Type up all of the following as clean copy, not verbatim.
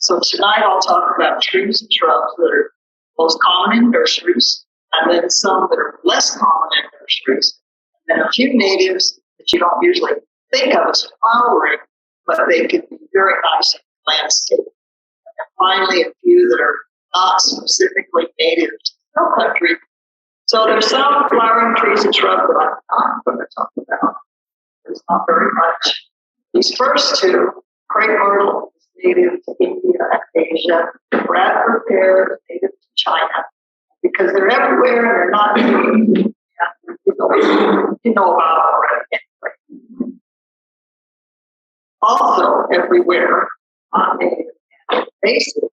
So tonight I'll talk about trees and shrubs that are most common in nurseries, and then some that are less common in nurseries, and then a few natives that you don't usually think of as flowering, but they can be very nice in the landscape. And finally, a few that are not specifically native to the hill country. So there's some flowering trees and shrubs that I'm not going to talk about. There's not very much. These first two, crepe myrtle, is native to India and Asia. Bradford pear is native to China. Because they're everywhere and they're not native. You know about it already. Also, everywhere, not native and invasive,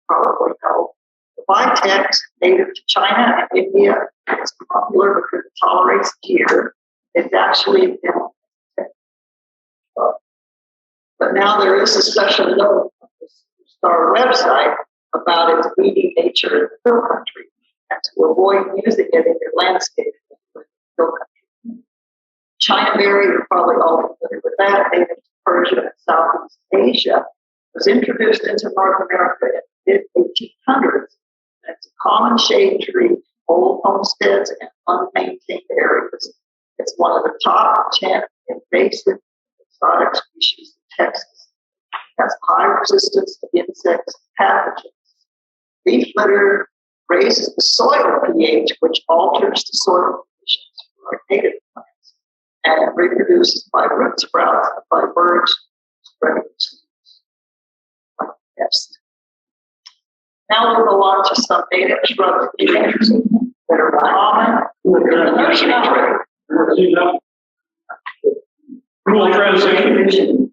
probably know. The Vitex, native to China and India, is popular because it tolerates deer. It's actually but now there is a special note on the Star website about its weedy nature in the hill country, and to avoid using it in your landscape in the hill country. China berry, you're probably all familiar with that, native to Persia and Southeast Asia, was introduced into North America in the mid-1800s. It's a common shade tree in old homesteads and unmaintained areas. It's one of the top 10 invasive exotic species in Texas. It has high resistance to insects and pathogens. Leaf litter raises the soil pH, which alters the soil conditions for native plants, and it reproduces by root sprouts and by birds spreading seeds. Yes. Now we'll go on to some native shrubs that are common in the nursery trade. Cool transition.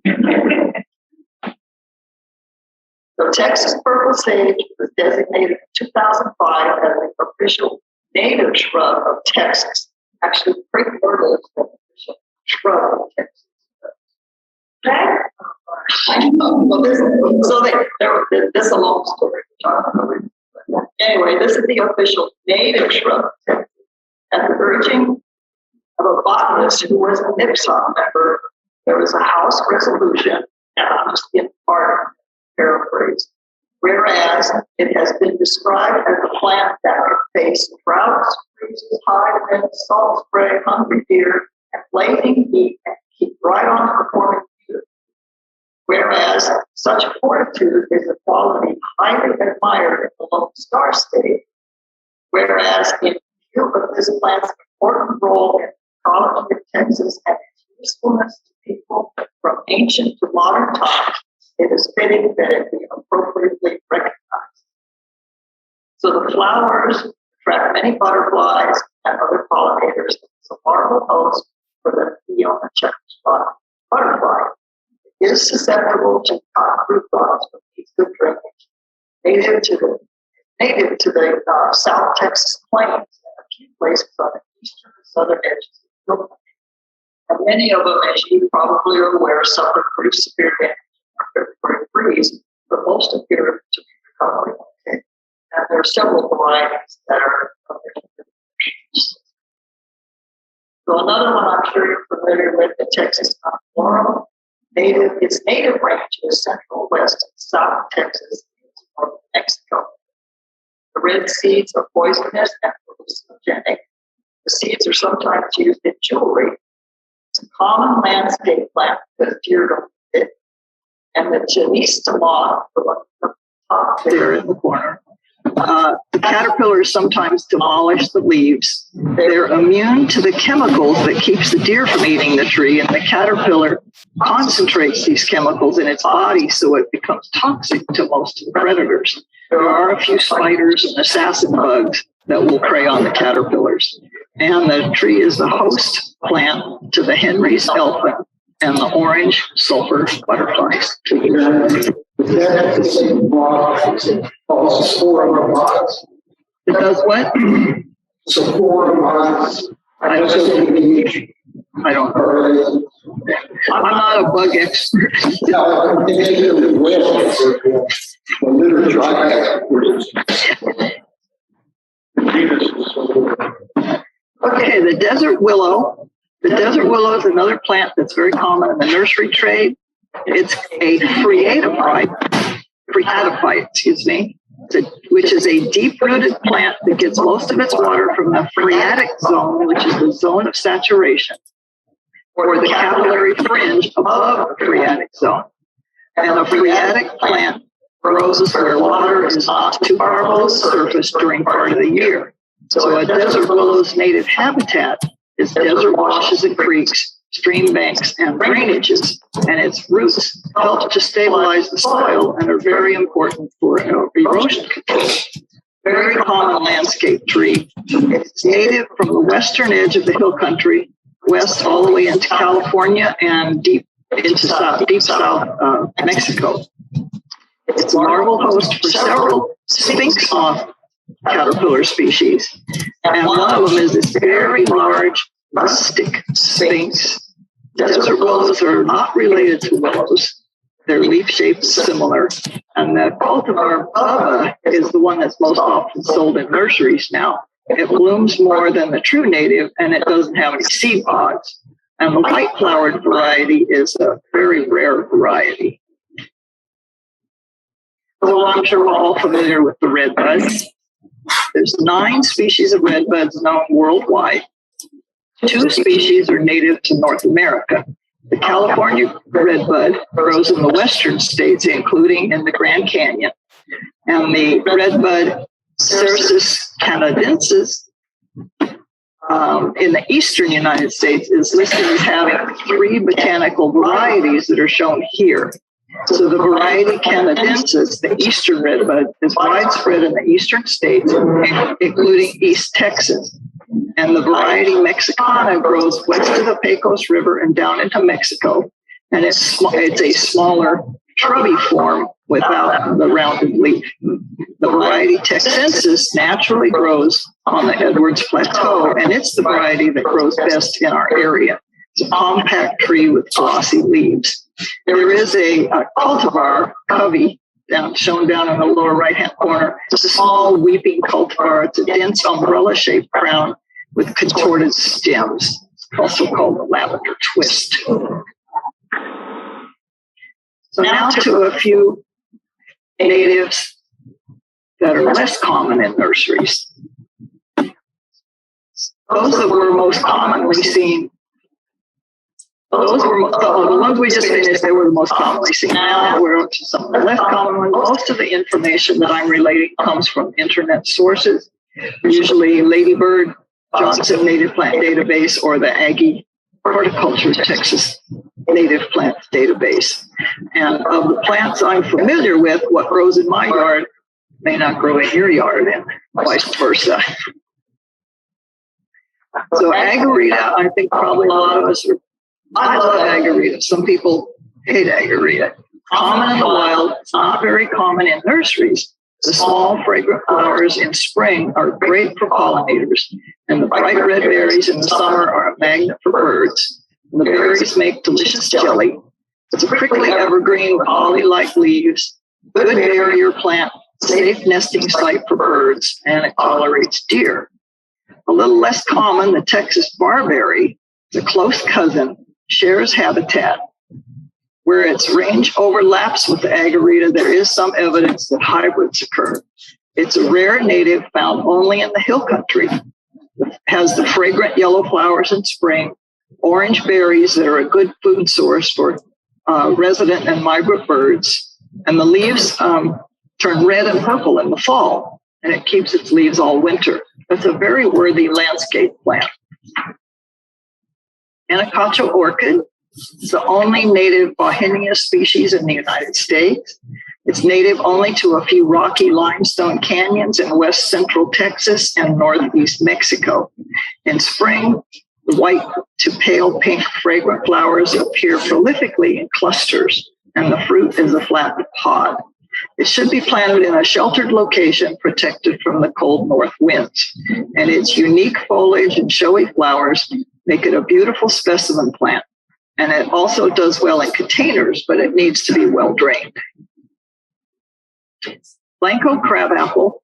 So Texas purple sage was designated in 2005 as the official native shrub of Texas. Actually, crepe myrtle is the official shrub of Texas. I know. Well, this is a long story. Anyway, this is the official native shrub of Texas. At the urging of a botanist who was a NIPSOC member, there was a House resolution, and I'm just in part paraphrase. Whereas it has been described as a plant that can face droughts, freezes, high winds, salt spray, hungry deer, and blazing heat, and keep right on performing beautifully. Whereas such fortitude is a quality highly admired in the Lone Star State. Whereas in view of this plant's important role in the ecology of Texas and its usefulness to people from ancient to modern times, it is fitting that it be appropriately recognized. So the flowers attract many butterflies and other pollinators. It's a marvel host for the bee on the checker spot butterfly. It is susceptible to cotton fruit flies, but needs good drainage. Native to the South Texas plains and a few places on the eastern and southern edges of the hill country. And many of them, as you probably are aware, suffer pretty severe damage from February freeze, but most appear to be recovering okay. And there are several varieties that are so another one I'm sure you're familiar with, the Texas Laurel. Its native range is central, west, and south Texas, and north Mexico. The red seeds are poisonous and hallucinogenic. The seeds are sometimes used in jewelry. It's a common landscape plant because deer don't fit. And the Janista moth, the top there in the corner. The caterpillars sometimes demolish the leaves. They're immune to the chemicals that keeps the deer from eating the tree, and the caterpillar concentrates these chemicals in its body so it becomes toxic to most of the predators. There are a few spiders and assassin bugs that will prey on the caterpillars. And the tree is the host plant to the Henry's elfin and the orange sulfur butterflies. It does what? I don't know. I'm not a bug expert. Okay, the desert willow. The desert willow is another plant that's very common in the nursery trade. It's a phreatophyte. which is a deep-rooted plant that gets most of its water from the phreatic zone, which is the zone of saturation, or the capillary fringe above the phreatic zone. And a phreatic plant grows where water is not too far below the surface during part of the year. So a desert willow's native habitat is desert washes and creeks, stream banks, and drainages, and its roots help to stabilize the soil and are very important for erosion control. Very common landscape tree. It's native from the western edge of the hill country, west all the way into California and deep south Mexico. It's a larval host for several sphinx moth caterpillar species, and one of them is this very large rustic sphinx. Desert willows are not related to willows. Their leaf shape is similar, and the cultivar Bubba is the one that's most often sold in nurseries now. It blooms more than the true native, and it doesn't have any seed pods. And the white-flowered variety is a very rare variety. So I'm sure we're all familiar with the redbuds. There's 9 species of redbuds known worldwide. 2 species are native to North America. The California redbud grows in the western states, including in the Grand Canyon. And the redbud Cercis canadensis in the eastern United States is listed as having 3 botanical varieties that are shown here. So the variety canadensis, the eastern redbud, is widespread in the eastern states, including East Texas. And the variety mexicana grows west of the Pecos River and down into Mexico. And it's a smaller shrubby form without the rounded leaf. The variety texensis naturally grows on the Edwards Plateau, and it's the variety that grows best in our area. It's a compact tree with glossy leaves. There is a cultivar, covey, shown down in the lower right-hand corner. It's a small weeping cultivar. It's a dense umbrella-shaped crown with contorted stems. It's also called the lavender twist. So now to a few natives that are less common in nurseries. Those that were most commonly seen, those were the ones we just finished, they were the most commonly seen. Now we're up to some of the less common ones. Most of the information that I'm relating comes from internet sources, usually Ladybird, Johnson Native Plant Database, or the Aggie Horticulture Texas Native Plants Database. And of the plants I'm familiar with, what grows in my yard may not grow in your yard, and vice versa. So Agarita, I think probably a lot of us are, I love Agarita. Some people hate Agarita. Common in the wild, it's not very common in nurseries. The small fragrant flowers in spring are great for pollinators, and the bright red berries in the summer are a magnet for birds. And the berries make delicious jelly. It's a prickly evergreen with holly-like leaves, good barrier plant, safe nesting site for birds, and it tolerates deer. A little less common, the Texas barberry, the close cousin, shares habitat. Where its range overlaps with the Agarita, there is some evidence that hybrids occur. It's a rare native found only in the hill country. It has the fragrant yellow flowers in spring, orange berries that are a good food source for resident and migrant birds, and the leaves turn red and purple in the fall, and it keeps its leaves all winter. It's a very worthy landscape plant. Anaconda Orchid is the only native Bauhinia species in the United States. It's native only to a few rocky limestone canyons in west central Texas and northeast Mexico. In spring, the white to pale pink fragrant flowers appear prolifically in clusters, and the fruit is a flat pod. It should be planted in a sheltered location protected from the cold north winds, and its unique foliage and showy flowers make it a beautiful specimen plant. And it also does well in containers, but it needs to be well drained. Blanco Crabapple.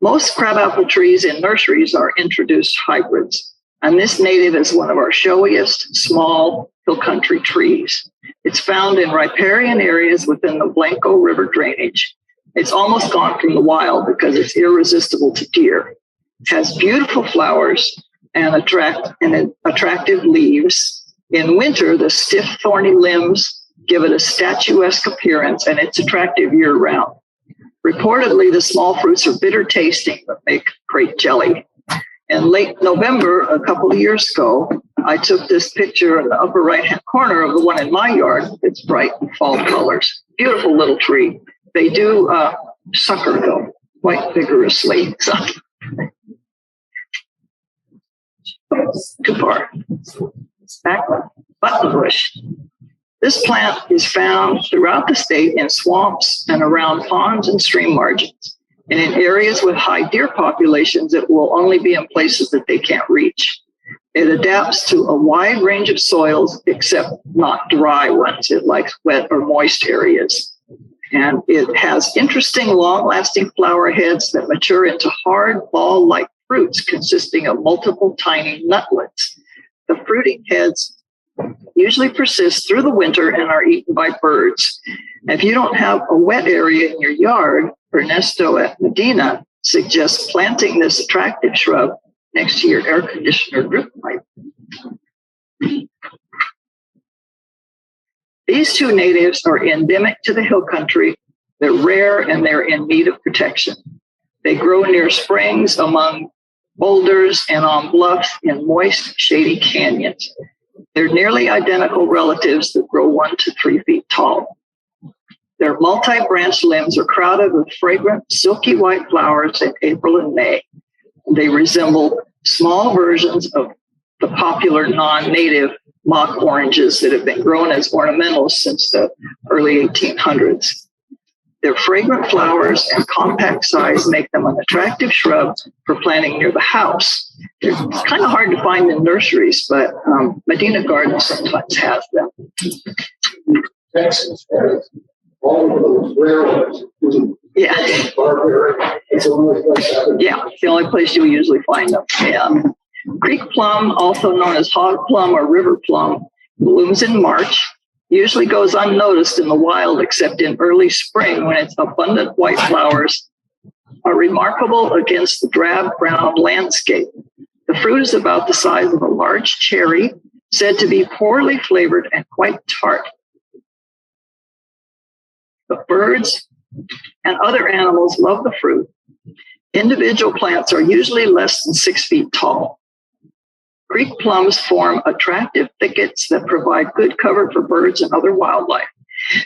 Most crabapple trees in nurseries are introduced hybrids, and this native is one of our showiest small hill country trees. It's found in riparian areas within the Blanco River drainage, It's almost gone from the wild because it's irresistible to deer. It has beautiful flowers and attractive leaves. In winter, the stiff, thorny limbs give it a statuesque appearance, and it's attractive year-round. Reportedly, the small fruits are bitter tasting, but make great jelly. In late November, a couple of years ago, I took this picture in the upper right-hand corner of the one in my yard. It's bright fall colors. Beautiful little tree. They do sucker, though, quite vigorously. So, too far. Back one. Buttonbush. This plant is found throughout the state in swamps and around ponds and stream margins. And in areas with high deer populations, it will only be in places that they can't reach. It adapts to a wide range of soils, except not dry ones. It likes wet or moist areas. And it has interesting, long-lasting flower heads that mature into hard, ball-like fruits consisting of multiple tiny nutlets. The fruiting heads usually persist through the winter and are eaten by birds. If you don't have a wet area in your yard, Ernesto at Medina suggests planting this attractive shrub next to your air conditioner drip pipe. These two natives are endemic to the hill country. They're rare and they're in need of protection. They grow near springs, among boulders, and on bluffs in moist, shady canyons. They're nearly identical relatives that grow 1 to 3 feet tall. Their multi-branched limbs are crowded with fragrant, silky white flowers in April and May. They resemble small versions of the popular non-native mock oranges that have been grown as ornamentals since the early 1800s. Their fragrant flowers and compact size make them an attractive shrub for planting near the house. They're kind of hard to find in nurseries, but Medina Gardens sometimes has them. Texas has all of those rare ones. Yeah. Yeah, it's the only place you usually find them. Yeah. Creek plum, also known as hog plum or river plum, blooms in March. Usually goes unnoticed in the wild, except in early spring when its abundant white flowers are remarkable against the drab brown landscape. The fruit is about the size of a large cherry, said to be poorly flavored and quite tart. But birds and other animals love the fruit. Individual plants are usually less than 6 feet tall. Creek plums form attractive thickets that provide good cover for birds and other wildlife.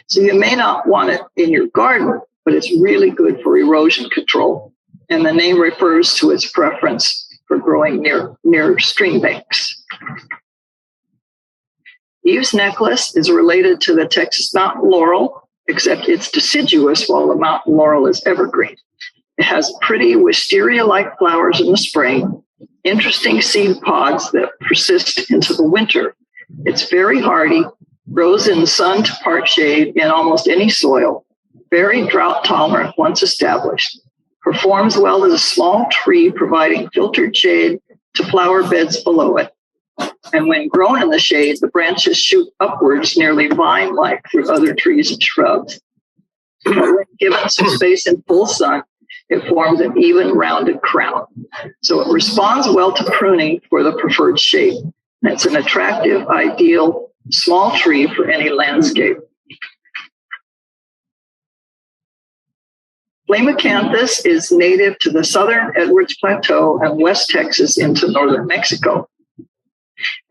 So you may not want it in your garden, but it's really good for erosion control. And the name refers to its preference for growing near stream banks. Eve's necklace is related to the Texas mountain laurel, except it's deciduous while the mountain laurel is evergreen. It has pretty wisteria-like flowers in the spring, interesting seed pods that persist into the winter. It's very hardy, grows in sun to part shade in almost any soil, very drought tolerant once established, performs well as a small tree providing filtered shade to flower beds below it. And when grown in the shade, the branches shoot upwards nearly vine-like through other trees and shrubs. When given some space in full sun, it forms an even rounded crown. So it responds well to pruning for the preferred shape. And it's an attractive, ideal, small tree for any landscape. Plemacanthus is native to the southern Edwards Plateau and West Texas into northern Mexico.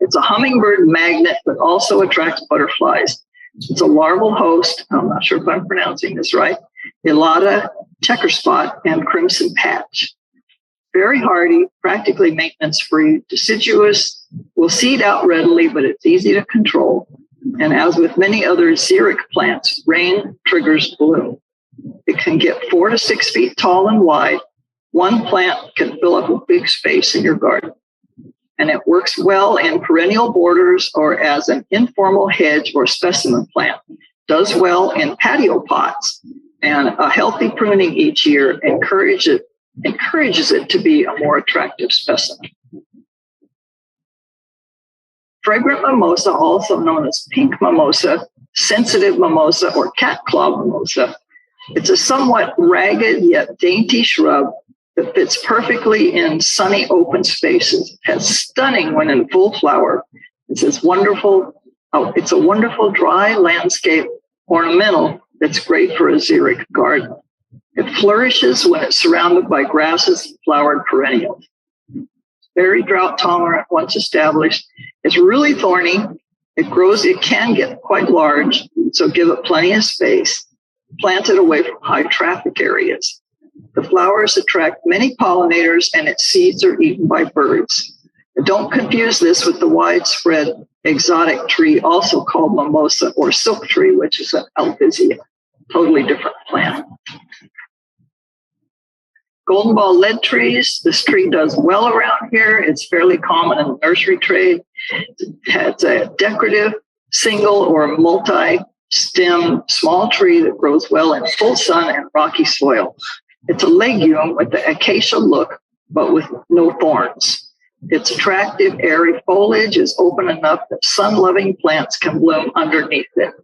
It's a hummingbird magnet, but also attracts butterflies. It's a larval host. I'm not sure if I'm pronouncing this right. Elata, checker spot, and crimson patch. Very hardy, practically maintenance-free, deciduous, will seed out readily, but it's easy to control. And as with many other xeric plants, rain triggers bloom. It can get 4 to 6 feet tall and wide. One plant can fill up a big space in your garden. And it works well in perennial borders or as an informal hedge or specimen plant. Does well in patio pots. And a healthy pruning each year encourages it to be a more attractive specimen. Fragrant mimosa, also known as pink mimosa, sensitive mimosa, or cat claw mimosa, It's a somewhat ragged yet dainty shrub that fits perfectly in sunny open spaces. It has stunning when in full flower. It's a wonderful dry landscape ornamental that's great for a xeric garden. It flourishes when it's surrounded by grasses and flowered perennials. Very drought tolerant once established. It's really thorny. It can get quite large, so give it plenty of space. Plant it away from high traffic areas. The flowers attract many pollinators and its seeds are eaten by birds. Don't confuse this with the widespread exotic tree, also called mimosa or silk tree, which is an albizia, totally different plant. Golden ball lead trees. This tree does well around here. It's fairly common in the nursery trade. It has a decorative single or multi-stem small tree that grows well in full sun and rocky soil. It's a legume with the acacia look, but with no thorns. Its attractive, airy foliage is open enough that sun-loving plants can bloom underneath it.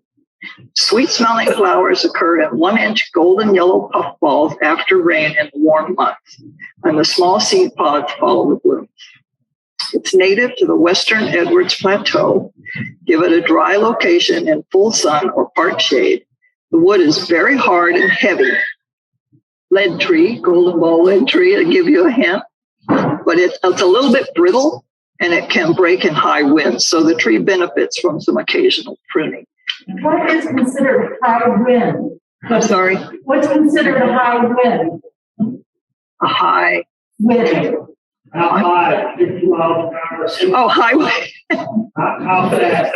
Sweet-smelling flowers occur in 1-inch golden yellow puffballs after rain in the warm months, and the small seed pods follow the bloom. It's native to the western Edwards Plateau. Give it a dry location in full sun or part shade. The wood is very hard and heavy. Lead tree, golden ball lead tree, to give you a hint, but it's a little bit brittle and it can break in high winds, so the tree benefits from some occasional pruning. What is considered high wind? I'm sorry? What's considered a high wind? A high Wind. How high? 50 miles an hour. Oh, high wind. How fast?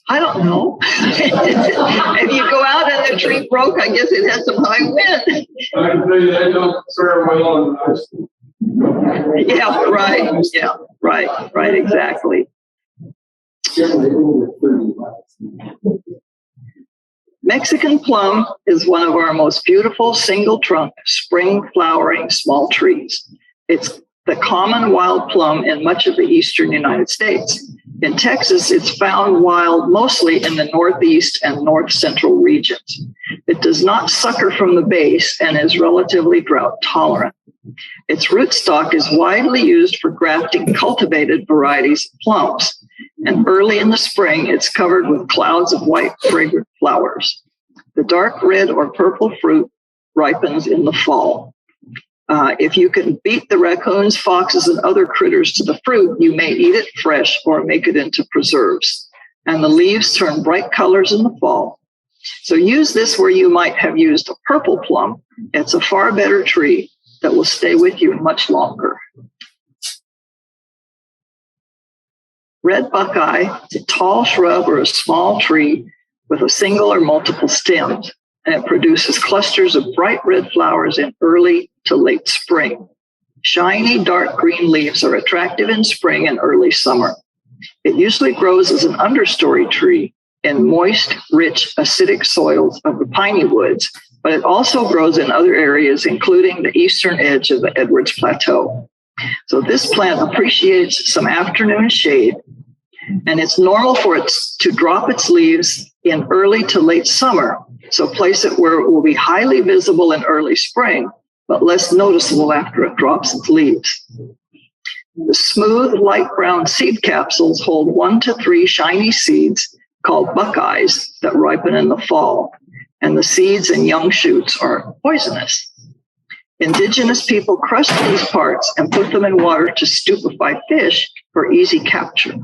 I don't know. If you go out and the tree broke, I guess it had some high wind. I can tell you they don't fare well in ice. Yeah, right. Yeah, right, exactly. Mexican plum is one of our most beautiful single trunk spring flowering small trees. It's the common wild plum in much of the eastern United States. In Texas, it's found wild mostly in the northeast and north central regions. It does not sucker from the base and is relatively drought tolerant. Its rootstock is widely used for grafting cultivated varieties of plums. And early in the spring, it's covered with clouds of white, fragrant flowers. The dark red or purple fruit ripens in the fall. If you can beat the raccoons, foxes, and other critters to the fruit, you may eat it fresh or make it into preserves. And the leaves turn bright colors in the fall. So use this where you might have used a purple plum. It's a far better tree that will stay with you much longer. Red buckeye is a tall shrub or a small tree with a single or multiple stems, and it produces clusters of bright red flowers in early to late spring. Shiny dark green leaves are attractive in spring and early summer. It usually grows as an understory tree in moist, rich, acidic soils of the piney woods, but it also grows in other areas, including the eastern edge of the Edwards Plateau. So this plant appreciates some afternoon shade, and it's normal for it to drop its leaves in early to late summer. So place it where it will be highly visible in early spring, but less noticeable after it drops its leaves. The smooth, light brown seed capsules hold 1 to 3 shiny seeds called buckeyes that ripen in the fall, and the seeds and young shoots are poisonous. Indigenous people crush these parts and put them in water to stupefy fish for easy capture.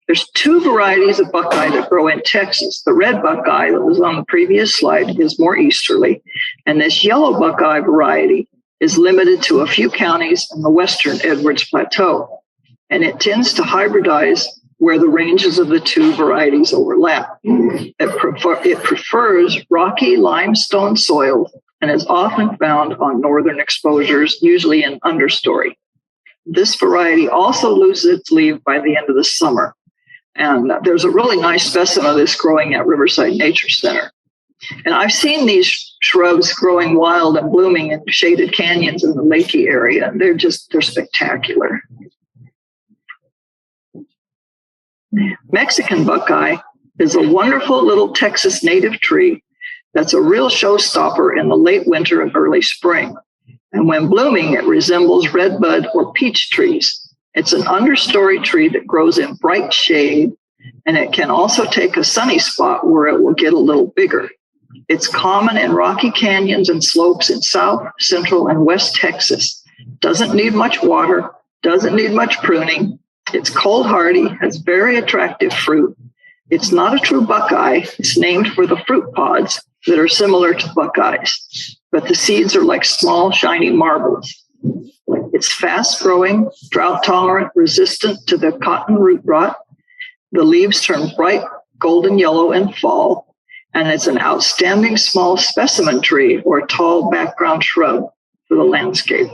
There's 2 varieties of buckeye that grow in Texas. The red buckeye that was on the previous slide is more easterly, and this yellow buckeye variety is limited to a few counties in the western Edwards Plateau, and it tends to hybridize where the ranges of the 2 varieties overlap. It prefers rocky limestone soils and is often found on northern exposures, usually in understory. This variety also loses its leaf by the end of the summer. And there's a really nice specimen of this growing at Riverside Nature Center. And I've seen these shrubs growing wild and blooming in shaded canyons in the Lakey area. They're spectacular. Mexican buckeye is a wonderful little Texas native tree that's a real showstopper in the late winter and early spring. And when blooming, it resembles redbud or peach trees. It's an understory tree that grows in bright shade, and it can also take a sunny spot where it will get a little bigger. It's common in rocky canyons and slopes in South, Central, and West Texas. Doesn't need much water, doesn't need much pruning. It's cold hardy, has very attractive fruit. It's not a true Buckeye. It's named for the fruit pods that are similar to Buckeyes, but the seeds are like small, shiny marbles. It's fast growing, drought tolerant, resistant to the cotton root rot. The leaves turn bright golden yellow in fall, and it's an outstanding small specimen tree or tall background shrub for the landscape.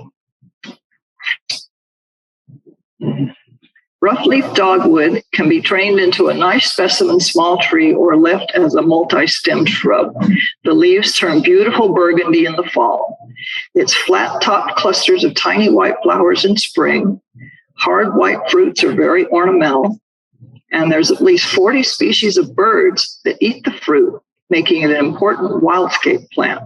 Rough-leaf dogwood can be trained into a nice specimen small tree or left as a multi-stemmed shrub. The leaves turn beautiful burgundy in the fall. Its flat-topped clusters of tiny white flowers in spring. Hard white fruits are very ornamental. And there's at least 40 species of birds that eat the fruit, making it an important wildscape plant.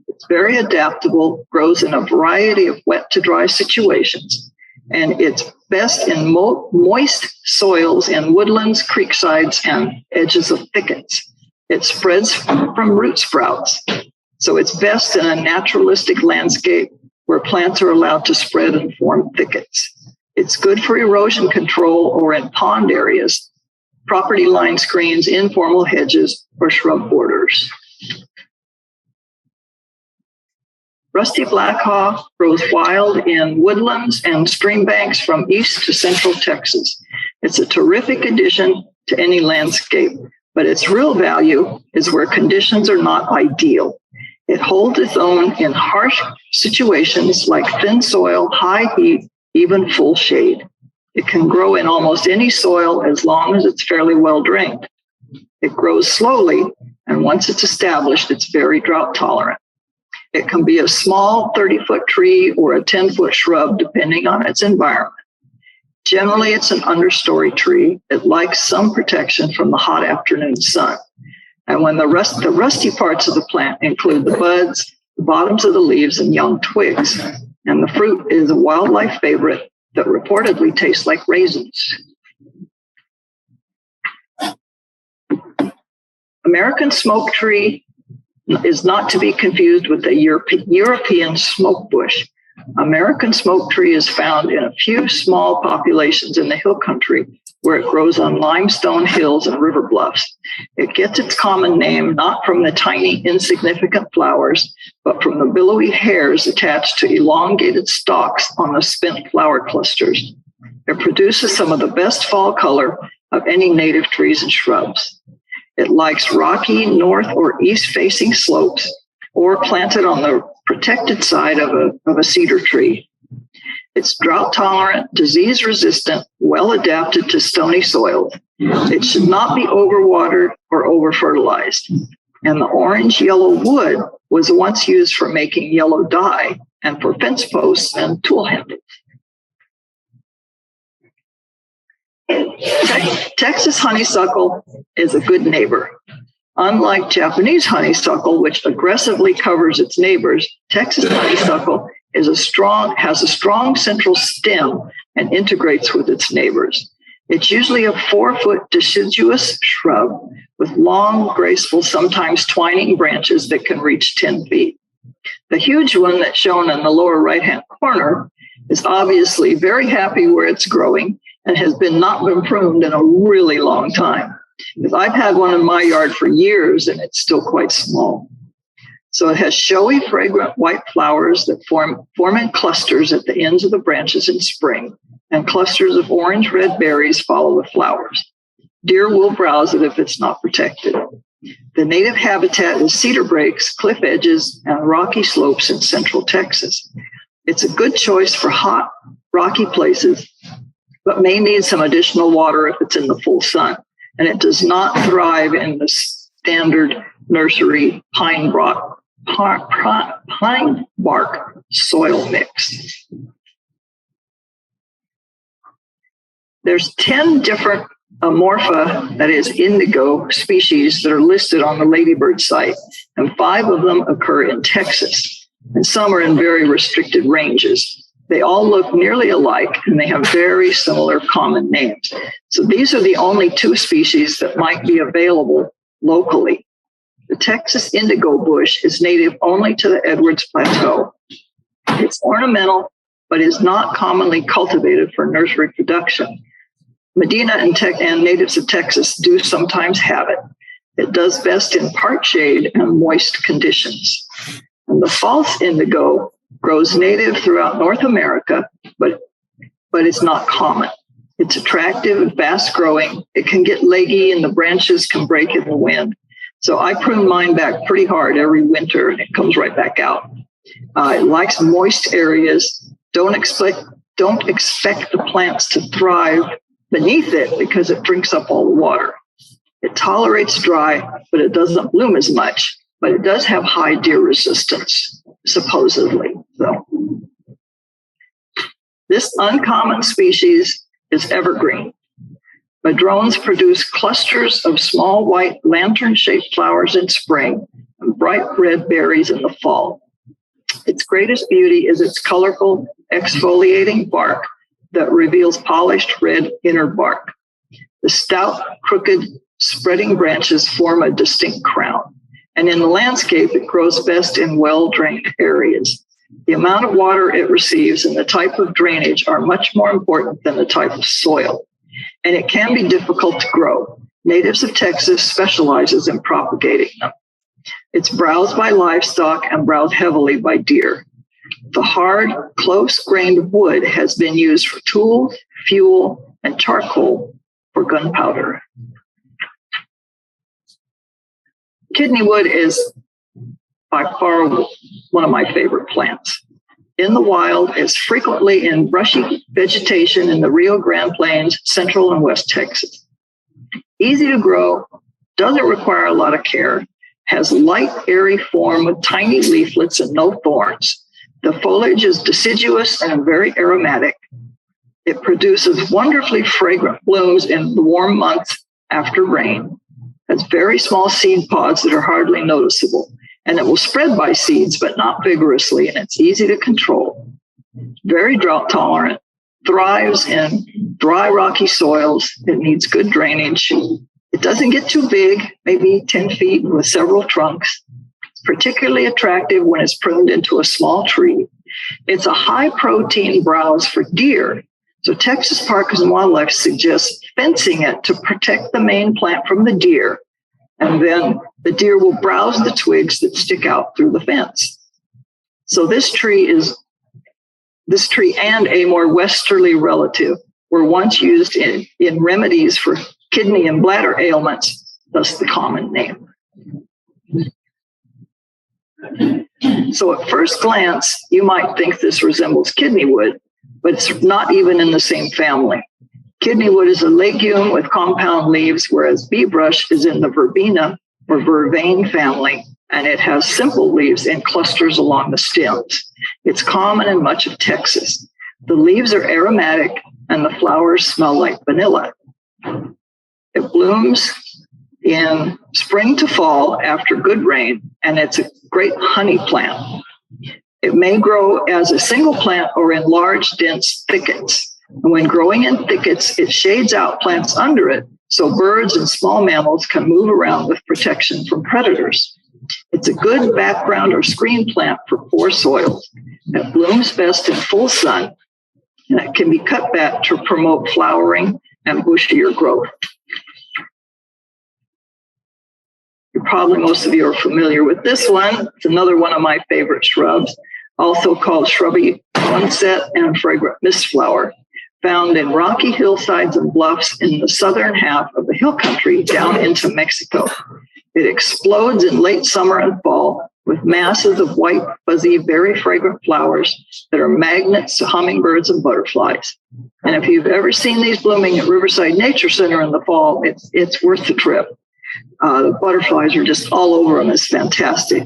It's very adaptable, grows in a variety of wet to dry situations, and it's best in moist soils in woodlands, creeksides, and edges of thickets. It spreads from root sprouts, so it's best in a naturalistic landscape where plants are allowed to spread and form thickets. It's good for erosion control or in pond areas, property line screens, informal hedges, or shrub borders. Rusty Blackhaw grows wild in woodlands and stream banks from east to central Texas. It's a terrific addition to any landscape, but its real value is where conditions are not ideal. It holds its own in harsh situations like thin soil, high heat, even full shade. It can grow in almost any soil as long as it's fairly well drained. It grows slowly, and once it's established, it's very drought tolerant. It can be a small 30-foot tree or a 10-foot shrub, depending on its environment. Generally, it's an understory tree. It likes some protection from the hot afternoon sun. And when the rusty parts of the plant include the buds, the bottoms of the leaves, and young twigs. And the fruit is a wildlife favorite that reportedly tastes like raisins. American smoke tree is not to be confused with the European smoke bush. American smoke tree is found in a few small populations in the hill country where it grows on limestone hills and river bluffs. It gets its common name not from the tiny, insignificant flowers, but from the billowy hairs attached to elongated stalks on the spent flower clusters. It produces some of the best fall color of any native trees and shrubs. It likes rocky north or east-facing slopes or planted on the protected side of a cedar tree. It's drought-tolerant, disease-resistant, well-adapted to stony soils. It should not be overwatered or over-fertilized. And the orange-yellow wood was once used for making yellow dye and for fence posts and tool handles. Texas honeysuckle is a good neighbor. Unlike Japanese honeysuckle, which aggressively covers its neighbors, Texas honeysuckle has a strong central stem and integrates with its neighbors. It's usually a 4-foot deciduous shrub with long, graceful, sometimes twining branches that can reach 10 feet. The huge one that's shown in the lower right-hand corner is obviously very happy where it's growing and has not been pruned in a really long time. Because I've had one in my yard for years and it's still quite small. So it has showy, fragrant white flowers that form in clusters at the ends of the branches in spring, and clusters of orange-red berries follow the flowers. Deer will browse it if it's not protected. The native habitat is cedar breaks, cliff edges, and rocky slopes in central Texas. It's a good choice for hot, rocky places, but may need some additional water if it's in the full sun. And it does not thrive in the standard nursery pine bark soil mix. There's 10 different amorpha, that is indigo species that are listed on the ladybird site, and 5 of them occur in Texas, and some are in very restricted ranges. They all look nearly alike, and they have very similar common names. So these are the only 2 species that might be available locally. The Texas indigo bush is native only to the Edwards Plateau. It's ornamental, but is not commonly cultivated for nursery production. Medina and natives of Texas do sometimes have it. It does best in part shade and moist conditions. And the false indigo grows native throughout North America, but it's not common. It's attractive and fast growing. It can get leggy and the branches can break in the wind. So I prune mine back pretty hard every winter and it comes right back out. It likes moist areas. Don't expect the plants to thrive beneath it because it drinks up all the water. It tolerates dry, but it doesn't bloom as much. But it does have high deer resistance, supposedly. So this uncommon species is evergreen. Madrones produce clusters of small white lantern-shaped flowers in spring and bright red berries in the fall. Its greatest beauty is its colorful, exfoliating bark that reveals polished red inner bark. The stout, crooked, spreading branches form a distinct crown. And in the landscape, it grows best in well-drained areas. The amount of water it receives and the type of drainage are much more important than the type of soil. And it can be difficult to grow. Natives of Texas specializes in propagating them. It's browsed by livestock and browsed heavily by deer. The hard, close-grained wood has been used for tools, fuel, and charcoal for gunpowder. Kidney wood is by far one of my favorite plants. In the wild, it's frequently in brushy vegetation in the Rio Grande Plains, Central and West Texas. Easy to grow, doesn't require a lot of care, has light, airy form with tiny leaflets and no thorns. The foliage is deciduous and very aromatic. It produces wonderfully fragrant blooms in the warm months after rain. Has very small seed pods that are hardly noticeable, and it will spread by seeds, but not vigorously, and it's easy to control. Very drought tolerant, thrives in dry, rocky soils. It needs good drainage. It doesn't get too big, maybe 10 feet with several trunks. It's particularly attractive when it's pruned into a small tree. It's a high protein browse for deer. So Texas Parks and Wildlife suggests fencing it to protect the main plant from the deer. And then the deer will browse the twigs that stick out through the fence. So this tree and a more westerly relative were once used in remedies for kidney and bladder ailments, thus the common name. So at first glance, you might think this resembles kidney wood, but it's not even in the same family. Kidney wood is a legume with compound leaves, whereas bee brush is in the verbena or vervain family, and it has simple leaves in clusters along the stems. It's common in much of Texas. The leaves are aromatic and the flowers smell like vanilla. It blooms in spring to fall after good rain, and it's a great honey plant. It may grow as a single plant or in large, dense thickets. And when growing in thickets, it shades out plants under it, so birds and small mammals can move around with protection from predators. It's a good background or screen plant for poor soils. It blooms best in full sun, and it can be cut back to promote flowering and bushier growth. Probably most of you are familiar with this one. It's another one of my favorite shrubs, also called shrubby sunset and fragrant mist flower, found in rocky hillsides and bluffs in the southern half of the hill country down into Mexico. It explodes in late summer and fall with masses of white, fuzzy, very fragrant flowers that are magnets to hummingbirds and butterflies. And if you've ever seen these blooming at Riverside Nature Center in the fall, it's worth the trip. The butterflies are just all over them. It's fantastic.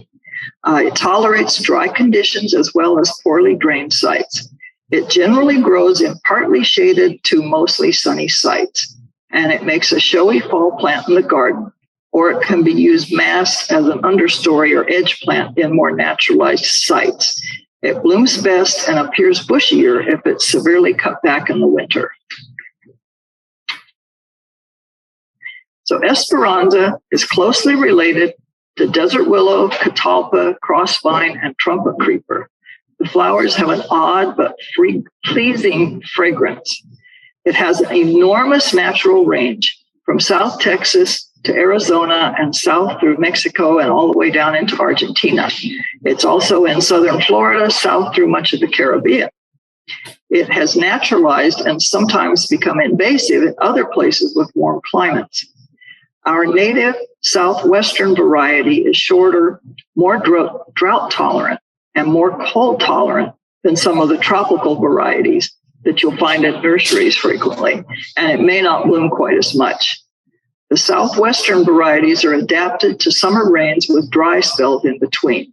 It tolerates dry conditions as well as poorly drained sites. It generally grows in partly shaded to mostly sunny sites. and it makes a showy fall plant in the garden, or it can be used massed as an understory or edge plant in more naturalized sites. It blooms best and appears bushier if it's severely cut back in the winter. So Esperanza is closely related to desert willow, catalpa, crossvine, and trumpet creeper. The flowers have an odd but pleasing fragrance. It has an enormous natural range from South Texas to Arizona and south through Mexico and all the way down into Argentina. It's also in southern Florida, south through much of the Caribbean. It has naturalized and sometimes become invasive in other places with warm climates. Our native southwestern variety is shorter, more drought tolerant, and more cold tolerant than some of the tropical varieties that you'll find at nurseries frequently, and it may not bloom quite as much. The southwestern varieties are adapted to summer rains with dry spells in between.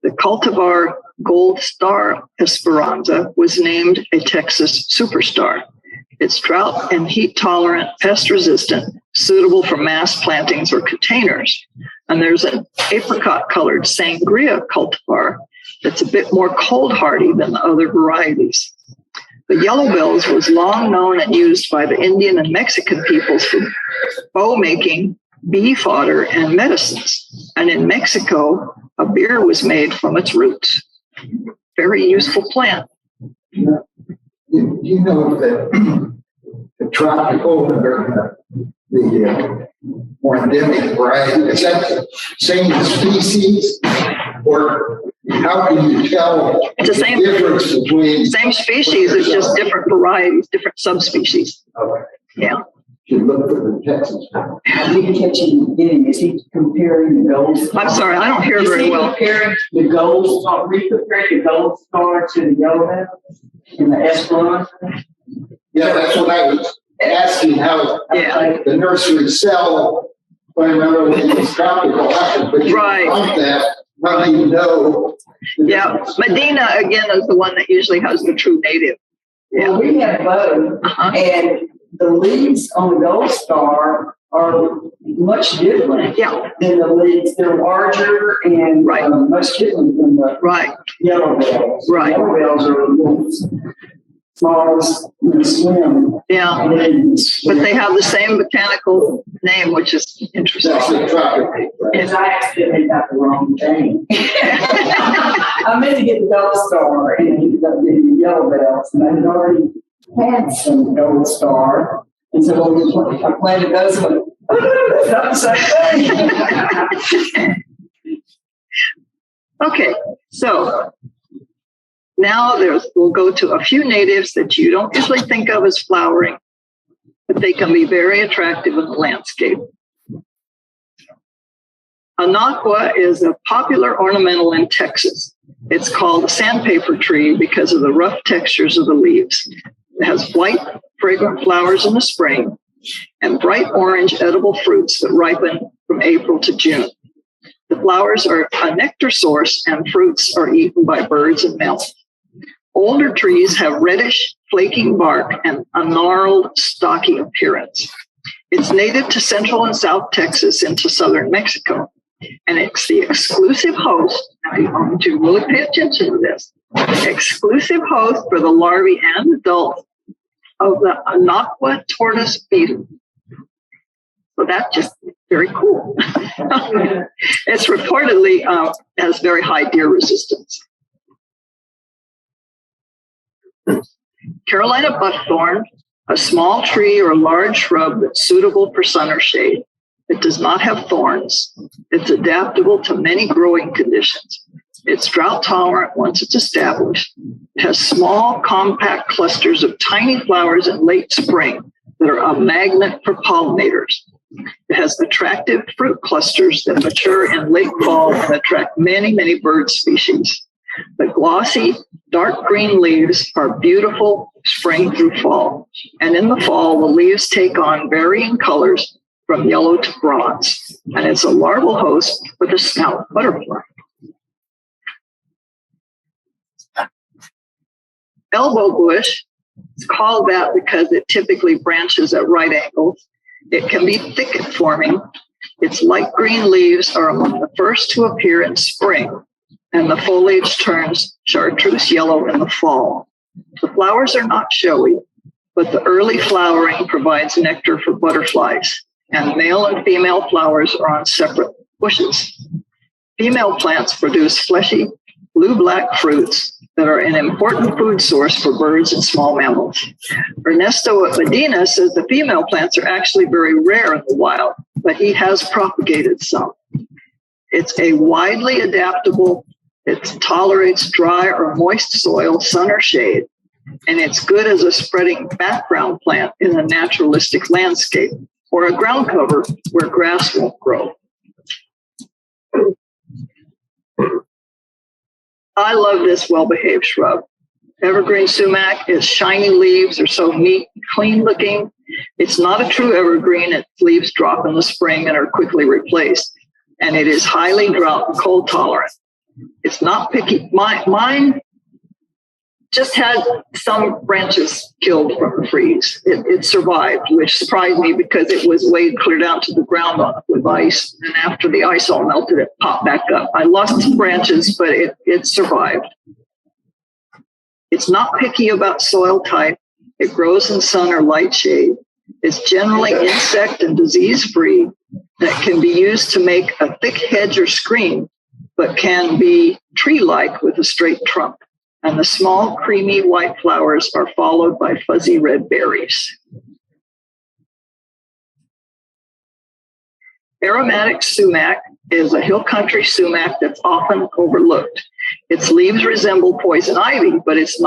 The cultivar Gold Star Esperanza was named a Texas superstar. It's drought and heat tolerant, pest resistant, suitable for mass plantings or containers. And there's an apricot colored sangria cultivar that's a bit more cold hardy than the other varieties. The yellow bells was long known and used by the Indian and Mexican peoples for bow making, bee fodder, and medicines. And in Mexico, a beer was made from its roots. Very useful plant. You know that the tropical, the more endemic variety, is that the same species? Or how can you tell It's the same difference between same species, it's just different varieties, different subspecies. Okay. Yeah. You look for the Texas. I didn't catch him in the beginning. Is he comparing the gold star? I'm sorry, I don't hear very well. Comparing the gold star, comparing the gold star to the yellow bell in the Esperanza? Yeah, that's what I was asking, how the nursery sell. I remember when it was tropical, but you Right. like that, how do you know? Yeah, Medina again is the one that usually has the true native. Well, we have both, and the leaves on the gold star are much different than the leaves. They're larger and much different than the yellow bells. Right. Yellow bells are a little small, slim. Yeah, but they have the same botanical name, which is interesting. That's the tropical. Because I accidentally got the wrong thing. I meant to get the gold star and ended up getting the yellow bells, and I had already had some gold star. And so when I planted those, I went, oh, that's not the same thing. Okay, so now we'll go to a few natives that you don't usually think of as flowering, but they can be very attractive in the landscape. Anakwa is a popular ornamental in Texas. It's called a sandpaper tree because of the rough textures of the leaves. It has white, fragrant flowers in the spring and bright orange edible fruits that ripen from April to June. The flowers are a nectar source and fruits are eaten by birds and mammals. Older trees have reddish, flaking bark and a gnarled, stocky appearance. It's native to central and south Texas into southern Mexico. And it's the exclusive host, now you want to really pay attention to this, exclusive host for the larvae and adults of the Anakwa tortoise beetle. So that's just very cool. It's reportedly has very high deer resistance. Carolina buckthorn, a small tree or large shrub that's suitable for sun or shade. It does not have thorns. It's adaptable to many growing conditions. It's drought tolerant once it's established. It has small, compact clusters of tiny flowers in late spring that are a magnet for pollinators. It has attractive fruit clusters that mature in late fall and attract many, many bird species. The glossy, dark green leaves are beautiful spring through fall. And in the fall, the leaves take on varying colors from yellow to bronze. And it's a larval host for the snout butterfly. Elbow bush, It's called that because it typically branches at right angles. It can be thicket forming. Its light green leaves are among the first to appear in spring, and the foliage turns chartreuse yellow in the fall. The flowers are not showy, but the early flowering provides nectar for butterflies, and male and female flowers are on separate bushes. Female plants produce fleshy, blue-black fruits that are an important food source for birds and small mammals. Ernesto at Medina says the female plants are actually very rare in the wild, but he has propagated some. It's a widely adaptable, it tolerates dry or moist soil, sun or shade, and it's good as a spreading background plant in a naturalistic landscape or a ground cover where grass won't grow. I love this well-behaved shrub. Evergreen sumac, its shiny leaves are so neat, clean looking. It's not a true evergreen. Its leaves drop in the spring and are quickly replaced. And it is highly drought and cold tolerant. It's not picky. Mine just had some branches killed from the freeze. It survived, which surprised me because it was weighed clear down to the ground with ice. And after the ice all melted, it popped back up. I lost some branches, but it survived. It's not picky about soil type. It grows in sun or light shade. It's generally insect and disease-free. That can be used to make a thick hedge or screen, but can be tree-like with a straight trunk. And the small, creamy white flowers are followed by fuzzy red berries. Aromatic sumac is a hill country sumac that's often overlooked. Its leaves resemble poison ivy, but it's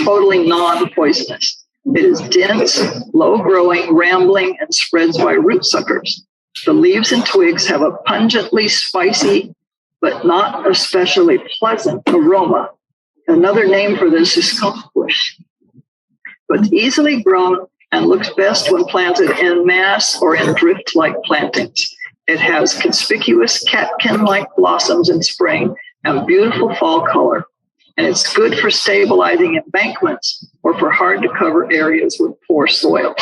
totally non-poisonous. It is dense, low-growing, rambling, and spreads by root suckers. The leaves and twigs have a pungently spicy, but not especially pleasant aroma. Another name for this is skunk bush. But it's easily grown and looks best when planted en masse or in drift-like plantings. It has conspicuous catkin-like blossoms in spring and beautiful fall color. And it's good for stabilizing embankments or for hard-to-cover areas with poor soil.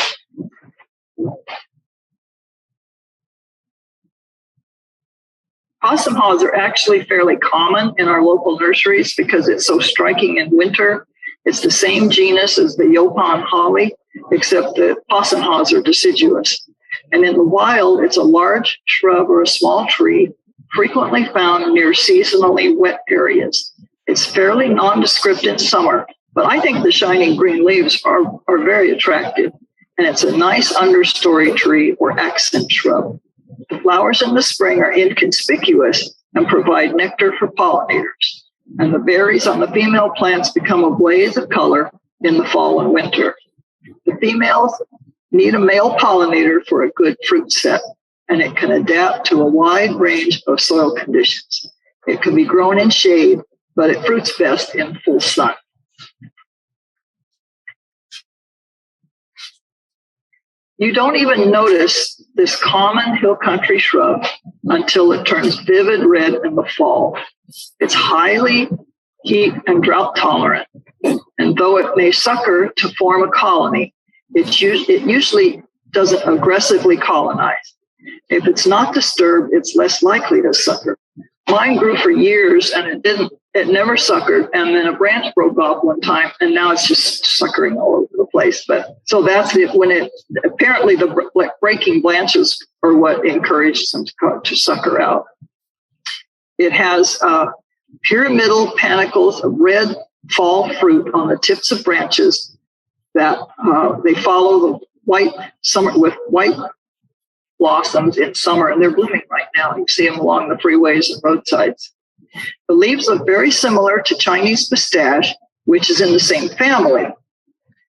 Possum Halls are actually fairly common in our local nurseries because it's so striking in winter. It's the same genus as the Yaupon Holly, except the Possum Halls are deciduous. And in the wild, it's a large shrub or a small tree, frequently found near seasonally wet areas. It's fairly nondescript in summer, but I think the shining green leaves are very attractive. And it's a nice understory tree or accent shrub. The flowers in the spring are inconspicuous and provide nectar for pollinators. And the berries on the female plants become a blaze of color in the fall and winter. The females need a male pollinator for a good fruit set, and it can adapt to a wide range of soil conditions. It can be grown in shade, but it fruits best in full sun. You don't even notice this common hill country shrub until it turns vivid red in the fall. It's highly heat and drought tolerant, and though it may sucker to form a colony, it usually doesn't aggressively colonize. If it's not disturbed, it's less likely to sucker. Mine grew for years and it never suckered, and then a branch broke off one time, and now it's just suckering all over the place. But so that's it. Apparently the breaking branches are what encourages them to sucker out. It has pyramidal panicles of red fall fruit on the tips of branches that they follow the white summer with white blossoms in summer, and they're blooming right now. You see them along the freeways and roadsides. The leaves look very similar to Chinese pistache, which is in the same family.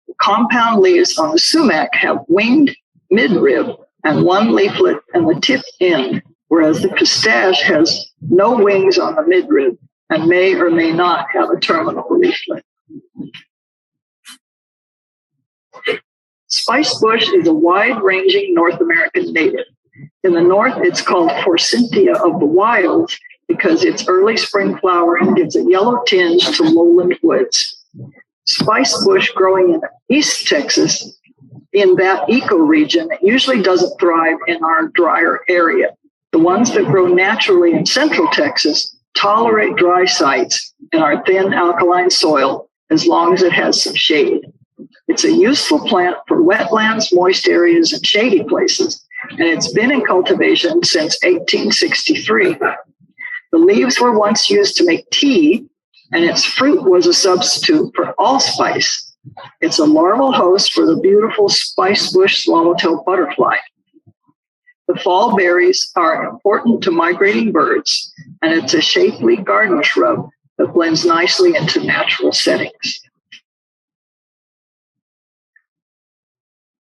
The compound leaves on the sumac have winged midrib and one leaflet and the tip end, whereas the pistache has no wings on the midrib and may or may not have a terminal leaflet. Spice bush is a wide-ranging North American native. In the north, it's called Forsythia of the wilds because its early spring flowering gives a yellow tinge to lowland woods. spice bush growing in East Texas, in that ecoregion, it usually doesn't thrive in our drier area. The ones that grow naturally in Central Texas tolerate dry sites in our thin alkaline soil as long as it has some shade. It's a useful plant for wetlands, moist areas, and shady places, and it's been in cultivation since 1863. The leaves were once used to make tea, and its fruit was a substitute for allspice. It's a larval host for the beautiful spice bush swallowtail butterfly. The fall berries are important to migrating birds, and it's a shapely garden shrub that blends nicely into natural settings.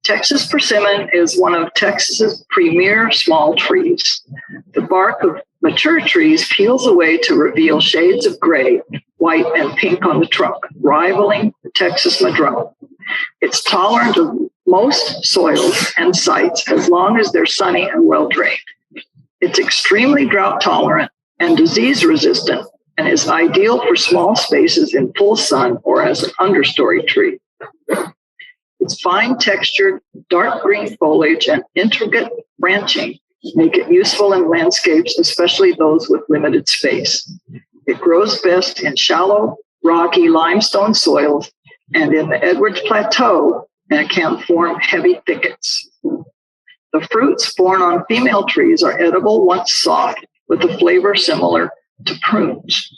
Texas persimmon is one of Texas's premier small trees. The bark of mature trees peels away to reveal shades of gray, white, and pink on the trunk, rivaling the Texas Madrone. It's tolerant of most soils and sites as long as they're sunny and well drained. It's extremely drought tolerant and disease resistant, and is ideal for small spaces in full sun or as an understory tree. Its fine textured, dark green foliage and intricate branching make it useful in landscapes, especially those with limited space. It grows best in shallow, rocky limestone soils and in the Edwards Plateau, and it can form heavy thickets. The fruits borne on female trees are edible once soft, with a flavor similar to prunes.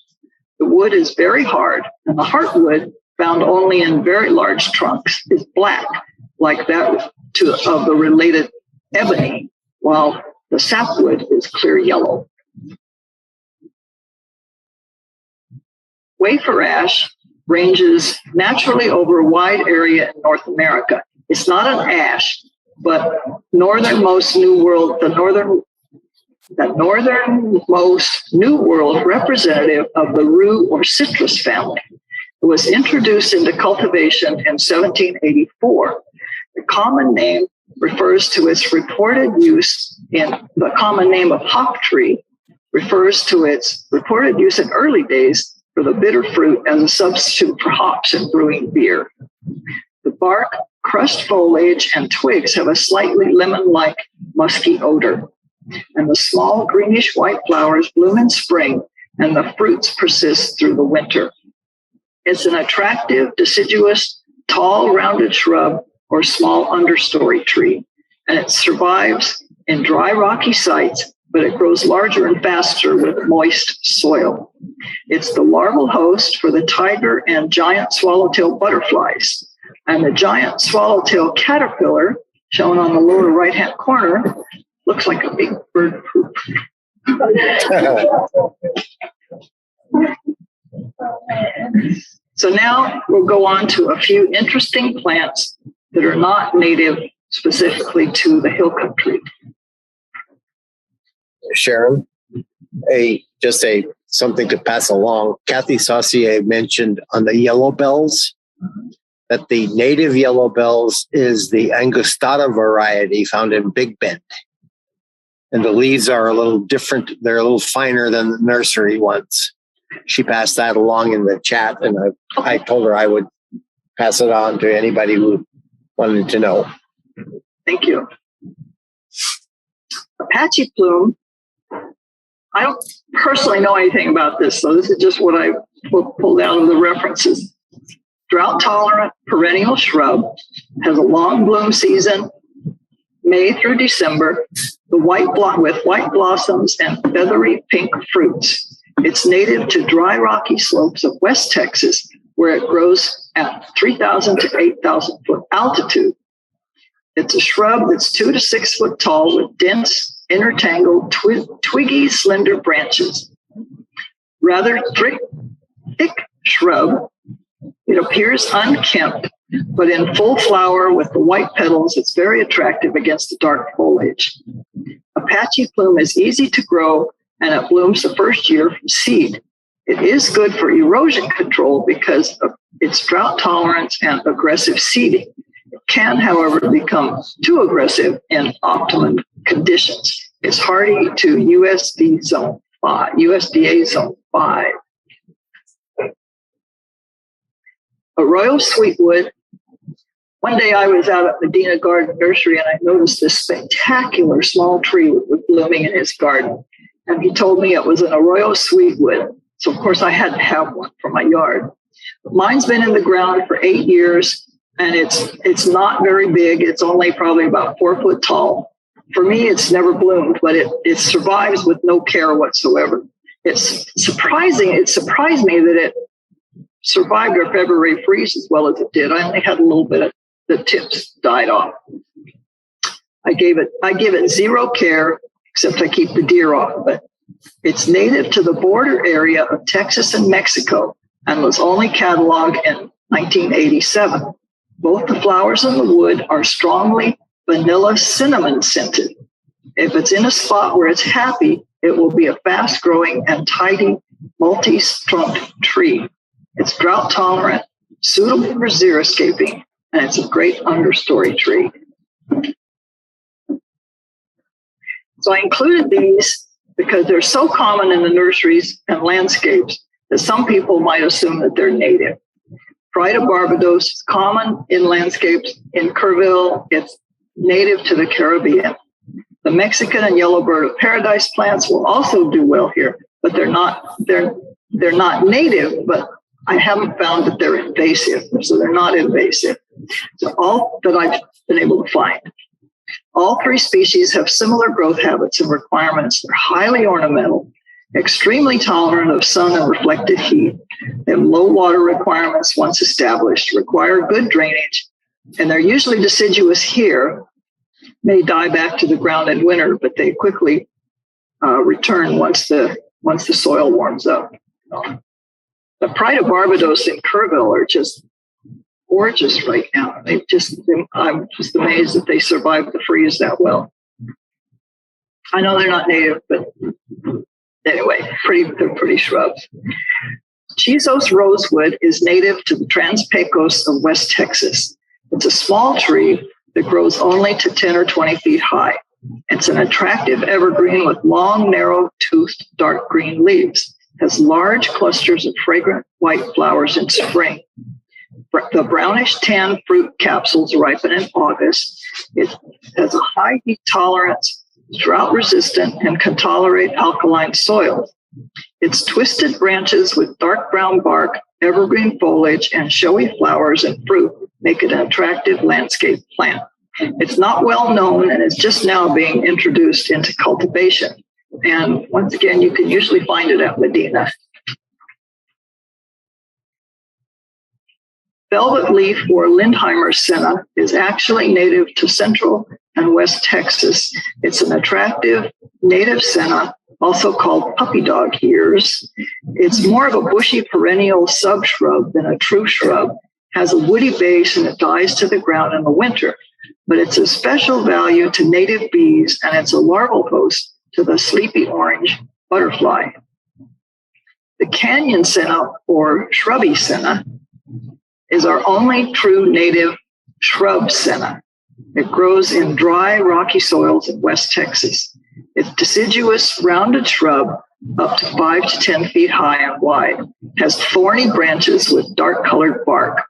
The wood is very hard, and the heartwood, found only in very large trunks, is black, like that of the related ebony, while the sapwood is clear yellow. Wafer ash ranges naturally over a wide area in North America. It's not an ash, but the northernmost New World representative of the rue or citrus family. It was introduced into cultivation in 1784. The common name refers to its reported use in the common name of hop tree refers to its reported use in early days for the bitter fruit as a substitute for hops in brewing beer. The bark, crushed foliage, and twigs have a slightly lemon-like musky odor, and the small greenish-white flowers bloom in spring, and the fruits persist through the winter. It's an attractive, deciduous, tall, rounded shrub or small understory tree, and it survives in dry, rocky sites, but it grows larger and faster with moist soil. It's the larval host for the tiger and giant swallowtail butterflies, and the giant swallowtail caterpillar, shown on the lower right-hand corner, looks like a big bird poop. So now we'll go on to a few interesting plants that are not native specifically to the hill country. Sharon, something to pass along. Kathy Saucier mentioned on the yellow bells that the native yellow bells is the Angostura variety found in Big Bend. And the leaves are a little different. They're a little finer than the nursery ones. She passed that along in the chat, and I told her I would pass it on to anybody who wanted to know. Thank you. Apache Plume. I don't personally know anything about this, so this is just what I pulled out of the references. Drought-tolerant perennial shrub, has a long bloom season, May through December, with white blossoms and feathery pink fruits. It's native to dry, rocky slopes of West Texas, where it grows at 3,000 to 8,000 foot altitude. It's a shrub that's 2 to 6 foot tall with dense, intertangled, twiggy, slender branches. Rather thick shrub. It appears unkempt, but in full flower with the white petals, it's very attractive against the dark foliage. Apache Plume is easy to grow, and it blooms the first year from seed. It is good for erosion control because of its drought tolerance and aggressive seeding. It can, however, become too aggressive in optimum conditions. It's hardy to USDA Zone 5. Arroyo Sweetwood. One day I was out at Medina Garden Nursery and I noticed this spectacular small tree was blooming in his garden. And he told me it was an Arroyo Sweetwood. So of course I had to have one for my yard. But mine's been in the ground for 8 years and it's not very big. It's only probably about 4 foot tall. For me, it's never bloomed, but it survives with no care whatsoever. It's surprising. It surprised me that it survived our February freeze as well as it did. I only had a little bit of the tips died off. I give it zero care, except I keep the deer off. But it's native to the border area of Texas and Mexico and was only cataloged in 1987. Both the flowers and the wood are strongly vanilla cinnamon scented. If it's in a spot where it's happy, it will be a fast growing and tidy multi-trunked tree. It's drought tolerant, suitable for xeriscaping, and it's a great understory tree. So I included these because they're so common in the nurseries and landscapes that some people might assume that they're native. Pride of Barbados is common in landscapes. In Kerrville, it's native to the Caribbean. The Mexican and yellow bird of paradise plants will also do well here, but they're not native, but I haven't found that they're invasive, so they're not invasive. So all that I've been able to find. All 3 species have similar growth habits and requirements. They're highly ornamental, extremely tolerant of sun and reflected heat. They have low water requirements once established, require good drainage, and they're usually deciduous here. May die back to the ground in winter, but they quickly return once the soil warms up. The Pride of Barbados and Kerrville are just gorgeous right now. I'm just amazed that they survived the freeze that well. I know they're not native, but anyway, they're pretty shrubs. Chisos rosewood is native to the Trans-Pecos of West Texas. It's a small tree that grows only to 10 or 20 feet high. It's an attractive evergreen with long, narrow-toothed, dark green leaves. It has large clusters of fragrant white flowers in spring. The brownish tan fruit capsules ripen in August. It has a high heat tolerance, drought resistant, and can tolerate alkaline soils. Its twisted branches with dark brown bark, evergreen foliage, and showy flowers and fruit make it an attractive landscape plant. It's not well known and is just now being introduced into cultivation. And once again, you can usually find it at Medina. Velvet leaf or Lindheimer senna is actually native to Central and West Texas. It's an attractive native senna, also called puppy dog ears. It's more of a bushy perennial subshrub than a true shrub, has a woody base, and it dies to the ground in the winter. But it's of special value to native bees, and it's a larval host to the sleepy orange butterfly. The canyon senna, or shrubby senna, is our only true native shrub senna. It grows in dry, rocky soils in West Texas. It's deciduous, rounded shrub up to 5 to 10 feet high and wide. It has thorny branches with dark-colored bark.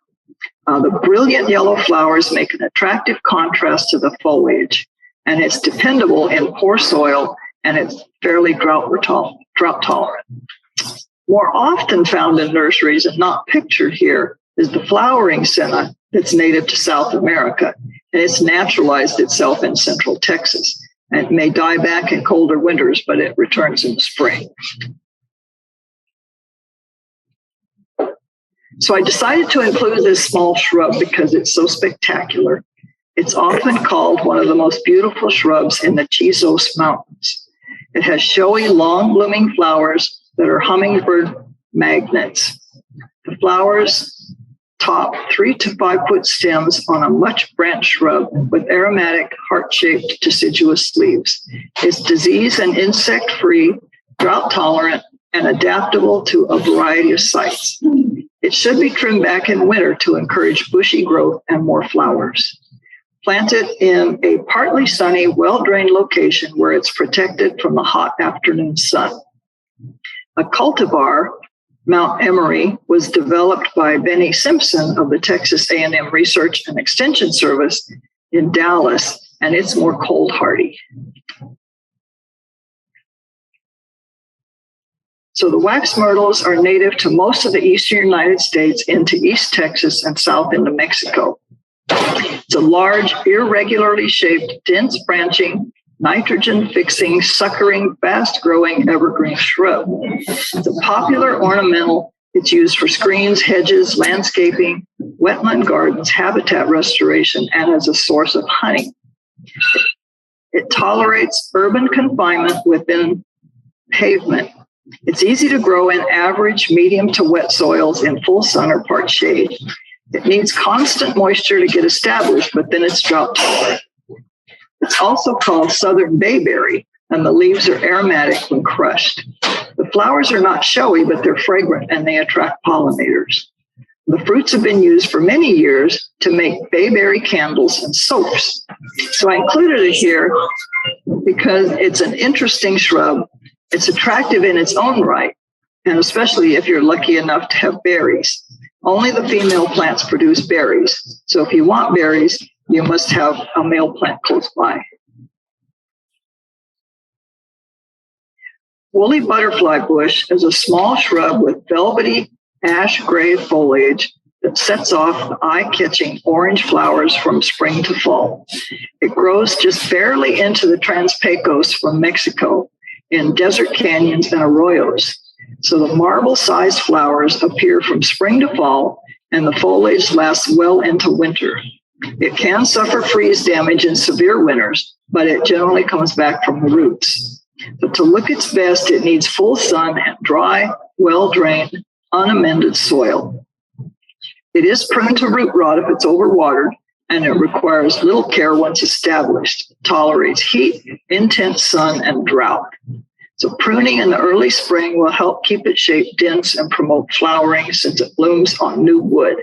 The brilliant yellow flowers make an attractive contrast to the foliage, and it's dependable in poor soil, and it's fairly drought tolerant. More often found in nurseries and not pictured here is the flowering senna that's native to South America, and it's naturalized itself in Central Texas. And it may die back in colder winters, but it returns in the spring. So I decided to include this small shrub because it's so spectacular. It's often called one of the most beautiful shrubs in the Chisos Mountains. It has showy, long-blooming flowers that are hummingbird magnets. The flowers top 3 to 5 foot stems on a much branched shrub with aromatic, heart-shaped deciduous leaves. It's disease and insect-free, drought-tolerant, and adaptable to a variety of sites. It should be trimmed back in winter to encourage bushy growth and more flowers. Plant it in a partly sunny, well-drained location where it's protected from the hot afternoon sun. A cultivar Mount Emery was developed by Benny Simpson of the Texas A&M Research and Extension Service in Dallas, and it's more cold hardy. So the wax myrtles are native to most of the eastern United States into East Texas and south into Mexico. It's a large, irregularly shaped, dense branching, nitrogen-fixing, suckering, fast-growing evergreen shrub. It's a popular ornamental. It's used for screens, hedges, landscaping, wetland gardens, habitat restoration, and as a source of honey. It tolerates urban confinement within pavement. It's easy to grow in average, medium to wet soils in full sun or part shade. It needs constant moisture to get established, but then it's drought tolerant. It's also called southern bayberry, and the leaves are aromatic when crushed. The flowers are not showy, but they're fragrant and they attract pollinators. The fruits have been used for many years to make bayberry candles and soaps. So I included it here because it's an interesting shrub. It's attractive in its own right, and especially if you're lucky enough to have berries. Only the female plants produce berries. So if you want berries, you must have a male plant close by. Woolly butterfly bush is a small shrub with velvety ash gray foliage that sets off the eye-catching orange flowers from spring to fall. It grows just barely into the Trans-Pecos from Mexico in desert canyons and arroyos. So the marble-sized flowers appear from spring to fall, and the foliage lasts well into winter. It can suffer freeze damage in severe winters, but it generally comes back from the roots. But to look its best, it needs full sun and dry, well-drained, unamended soil. It is prone to root rot if it's overwatered, and it requires little care once established. It tolerates heat, intense sun, and drought. So pruning in the early spring will help keep its shape dense and promote flowering since it blooms on new wood.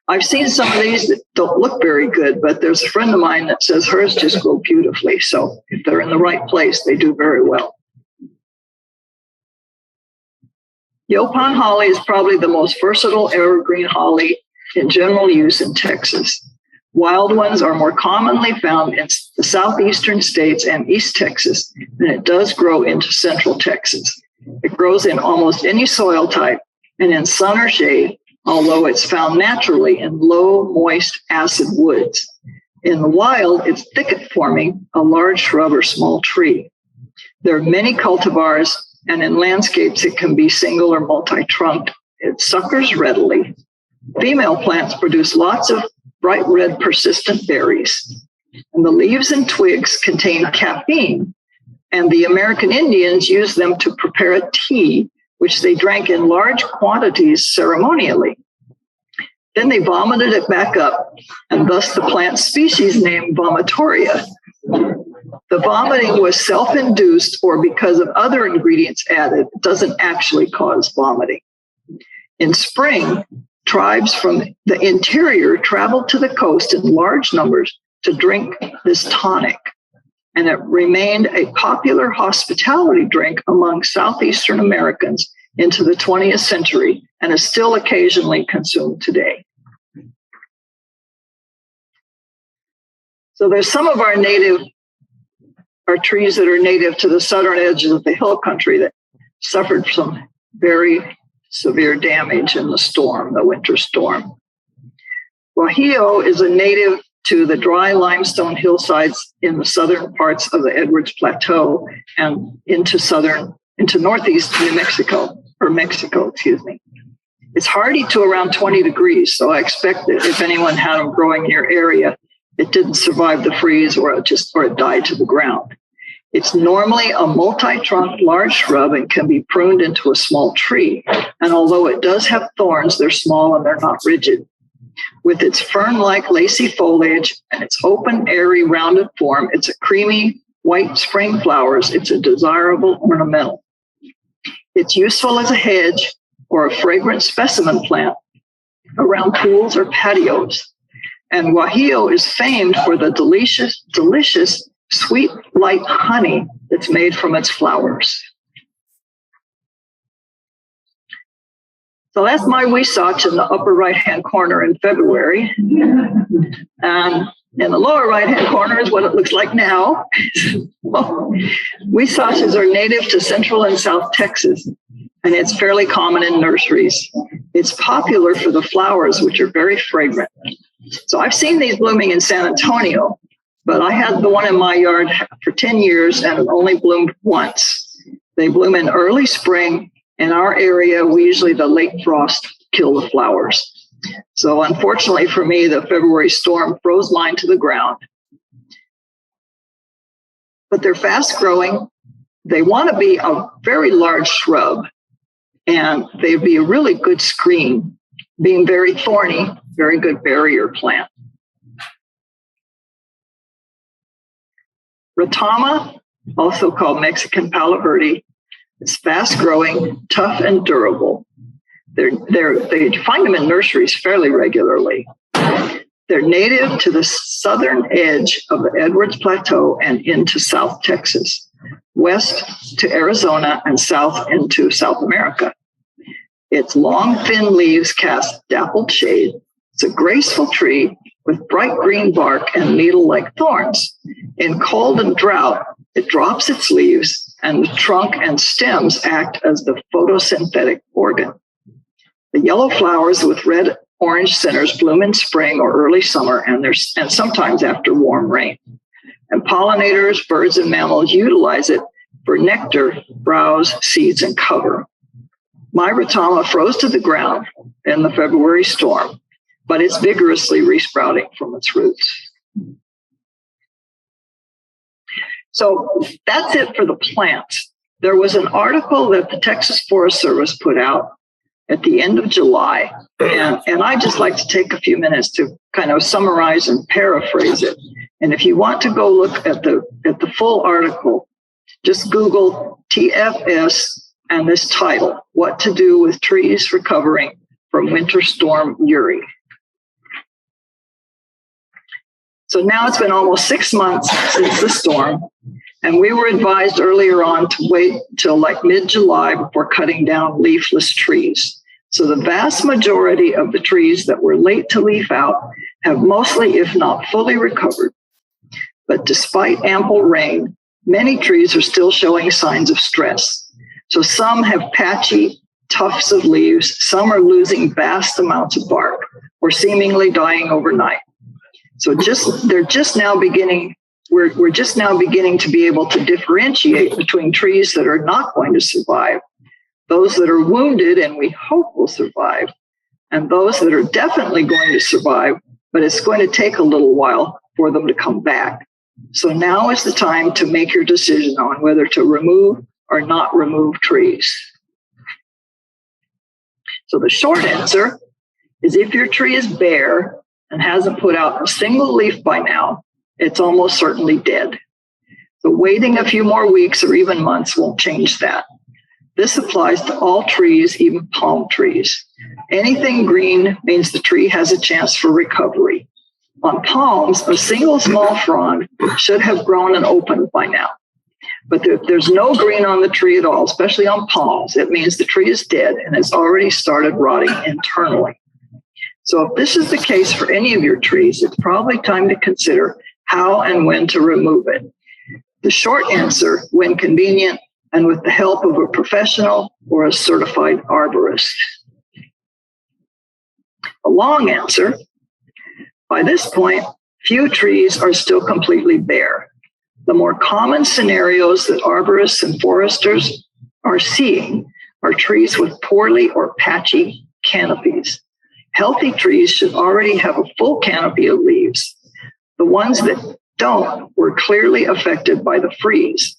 I've seen some of these that don't look very good, but there's a friend of mine that says hers just grow beautifully. So if they're in the right place, they do very well. Yaupon holly is probably the most versatile evergreen holly in general use in Texas. Wild ones are more commonly found in the southeastern states and East Texas, and it does grow into central Texas. It grows in almost any soil type and in sun or shade, although it's found naturally in low, moist, acid woods. In the wild, it's thicket forming, a large shrub or small tree. There are many cultivars, and in landscapes, it can be single or multi-trunked. It suckers readily. Female plants produce lots of bright red persistent berries. And the leaves and twigs contain caffeine, and the American Indians used them to prepare a tea, which they drank in large quantities ceremonially. Then they vomited it back up, and thus the plant species name vomitoria. The vomiting was self-induced or because of other ingredients added. It doesn't actually cause vomiting. In spring, tribes from the interior traveled to the coast in large numbers to drink this tonic, and it remained a popular hospitality drink among Southeastern Americans into the 20th century and is still occasionally consumed today. So there's some of our trees that are native to the southern edges of the hill country that suffered some very severe damage in the winter storm. Guajillo is a native to the dry limestone hillsides in the southern parts of the Edwards Plateau and into northeast New Mexico, or Mexico, excuse me. It's hardy to around 20 degrees, so I expect that if anyone had them growing in your area, it didn't survive the freeze or it died to the ground. It's normally a multi-trunked large shrub and can be pruned into a small tree. And although it does have thorns, they're small and they're not rigid. With its fern-like lacy foliage and its open, airy, rounded form, it's a creamy, white spring flowers. It's a desirable ornamental. It's useful as a hedge or a fragrant specimen plant around pools or patios. And Guajillo is famed for the delicious, sweet, light honey that's made from its flowers. So that's my Huisache in the upper right-hand corner in February. And in the lower right-hand corner is what it looks like now. Huisaches are native to Central and South Texas, and it's fairly common in nurseries. It's popular for the flowers, which are very fragrant. So I've seen these blooming in San Antonio, but I had the one in my yard for 10 years and it only bloomed once. They bloom in early spring. In our area, we usually the late frost kill the flowers. So unfortunately for me, the February storm froze mine to the ground. But they're fast growing. They want to be a very large shrub, and they'd be a really good screen, being very thorny, very good barrier plant. Retama, also called Mexican Palo Verde, is fast growing, tough and durable. They find them in nurseries fairly regularly. They're native to the southern edge of the Edwards Plateau and into South Texas, west to Arizona, and south into South America. Its long, thin leaves cast dappled shade. It's a graceful tree with bright green bark and needle-like thorns. In cold and drought, it drops its leaves, and the trunk and stems act as the photosynthetic organ. The yellow flowers with red-orange centers bloom in spring or early summer, and sometimes after warm rain. And pollinators, birds, and mammals utilize it for nectar, browse, seeds, and cover. My Retama froze to the ground in the February storm, but it's vigorously resprouting from its roots. So that's it for the plants. There was an article that the Texas Forest Service put out at the end of July, and I just like to take a few minutes to kind of summarize and paraphrase it. And if you want to go look at the full article, just Google TFS and this title, What to Do with Trees Recovering from Winter Storm Uri. So now it's been almost 6 months since the storm, and we were advised earlier on to wait till like mid-July before cutting down leafless trees. So the vast majority of the trees that were late to leaf out have mostly, if not fully, recovered. But despite ample rain, many trees are still showing signs of stress. So some have patchy tufts of leaves, some are losing vast amounts of bark or seemingly dying overnight. So we're just now beginning to be able to differentiate between trees that are not going to survive, those that are wounded and we hope will survive, and those that are definitely going to survive, but it's going to take a little while for them to come back. So now is the time to make your decision on whether to remove or not remove trees. So the short answer is if your tree is bare and hasn't put out a single leaf by now, it's almost certainly dead. So waiting a few more weeks or even months won't change that. This applies to all trees, even palm trees. Anything green means the tree has a chance for recovery. On palms, a single small frond should have grown and opened by now. But if there's no green on the tree at all, especially on palms, it means the tree is dead and it's already started rotting internally. So if this is the case for any of your trees, it's probably time to consider how and when to remove it. The short answer, when convenient and with the help of a professional or a certified arborist. A long answer, by this point, few trees are still completely bare. The more common scenarios that arborists and foresters are seeing are trees with poorly or patchy canopies. Healthy trees should already have a full canopy of leaves. The ones that don't were clearly affected by the freeze.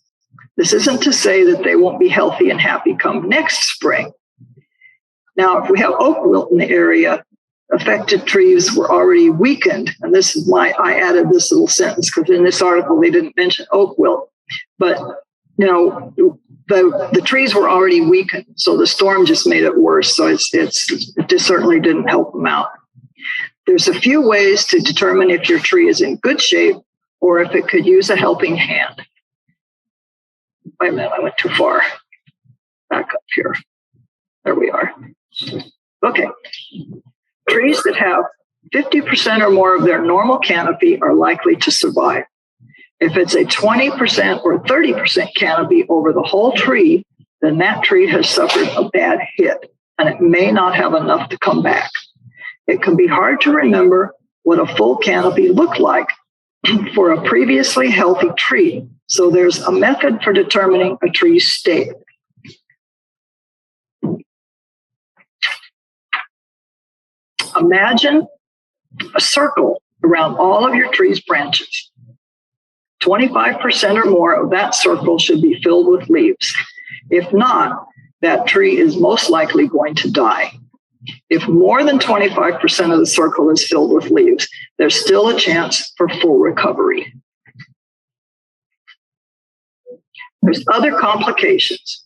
This isn't to say that they won't be healthy and happy come next spring. Now, if we have oak wilt in the area, affected trees were already weakened. And this is why I added this little sentence, because in this article, they didn't mention oak wilt. But, you know, the trees were already weakened. So the storm just made it worse. So it just certainly didn't help them out. There's a few ways to determine if your tree is in good shape or if it could use a helping hand. Wait a minute, I went too far. Back up here. There we are. Okay. Trees that have 50% or more of their normal canopy are likely to survive. If it's a 20% or 30% canopy over the whole tree, then that tree has suffered a bad hit, and it may not have enough to come back. It can be hard to remember what a full canopy looked like for a previously healthy tree, so there's a method for determining a tree's state. Imagine a circle around all of your tree's branches. 25% or more of that circle should be filled with leaves. If not, that tree is most likely going to die. If more than 25% of the circle is filled with leaves, there's still a chance for full recovery. There's other complications.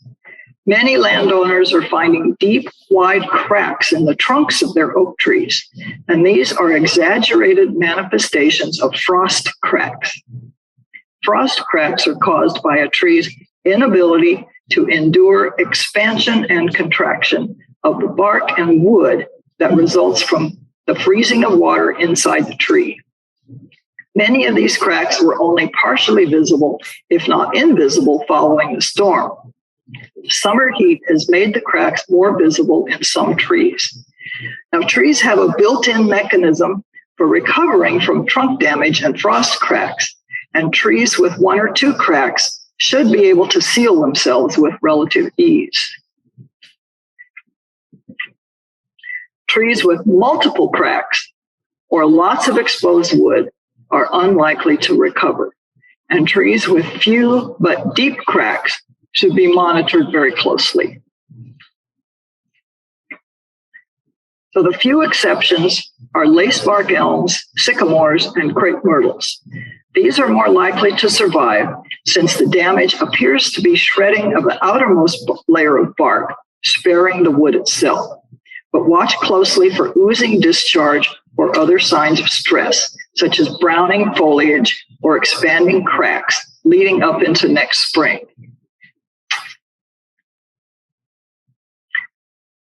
Many landowners are finding deep, wide cracks in the trunks of their oak trees, and these are exaggerated manifestations of frost cracks. Frost cracks are caused by a tree's inability to endure expansion and contraction of the bark and wood that results from the freezing of water inside the tree. Many of these cracks were only partially visible, if not invisible, following the storm. Summer heat has made the cracks more visible in some trees. Now, trees have a built-in mechanism for recovering from trunk damage and frost cracks, and trees with one or two cracks should be able to seal themselves with relative ease. Trees with multiple cracks or lots of exposed wood are unlikely to recover, and trees with few but deep cracks should be monitored very closely. So the few exceptions are lacebark elms, sycamores, and crepe myrtles. These are more likely to survive since the damage appears to be shredding of the outermost layer of bark, sparing the wood itself. But watch closely for oozing discharge or other signs of stress, such as browning foliage or expanding cracks leading up into next spring.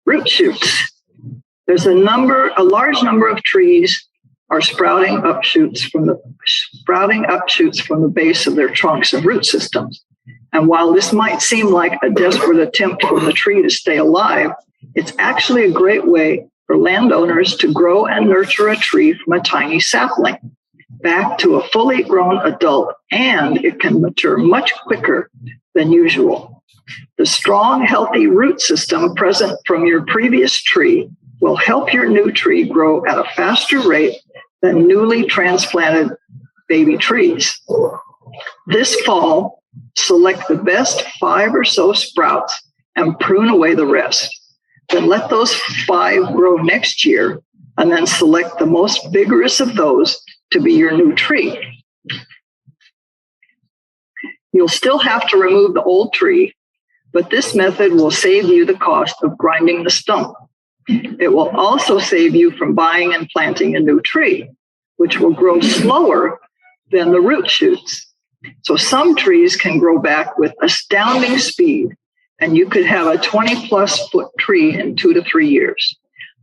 Root shoots. There's a large number of trees are sprouting up shoots from the base of their trunks and root systems. And while this might seem like a desperate attempt for the tree to stay alive, it's actually a great way for landowners to grow and nurture a tree from a tiny sapling back to a fully grown adult, and it can mature much quicker than usual. The strong, healthy root system present from your previous tree will help your new tree grow at a faster rate than newly transplanted baby trees. This fall, select the best 5 or so sprouts and prune away the rest. Then let those 5 grow next year, and then select the most vigorous of those to be your new tree. You'll still have to remove the old tree, but this method will save you the cost of grinding the stump. It will also save you from buying and planting a new tree, which will grow slower than the root shoots. So some trees can grow back with astounding speed, and you could have a 20-plus foot tree in 2 to 3 years.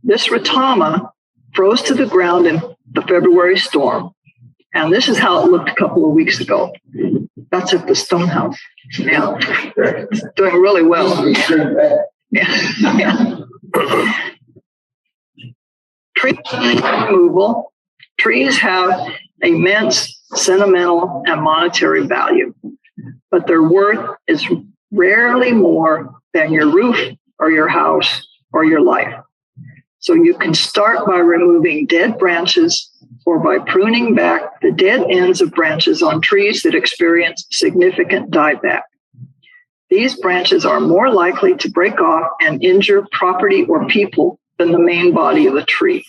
This ratama froze to the ground in the February storm, and this is how it looked a couple of weeks ago. That's at the stone house. Yeah, it's doing really well. Yeah. Tree removal. Trees have immense sentimental and monetary value, but their worth is rarely more than your roof or your house or your life. So you can start by removing dead branches or by pruning back the dead ends of branches on trees that experience significant dieback. These branches are more likely to break off and injure property or people than the main body of the tree.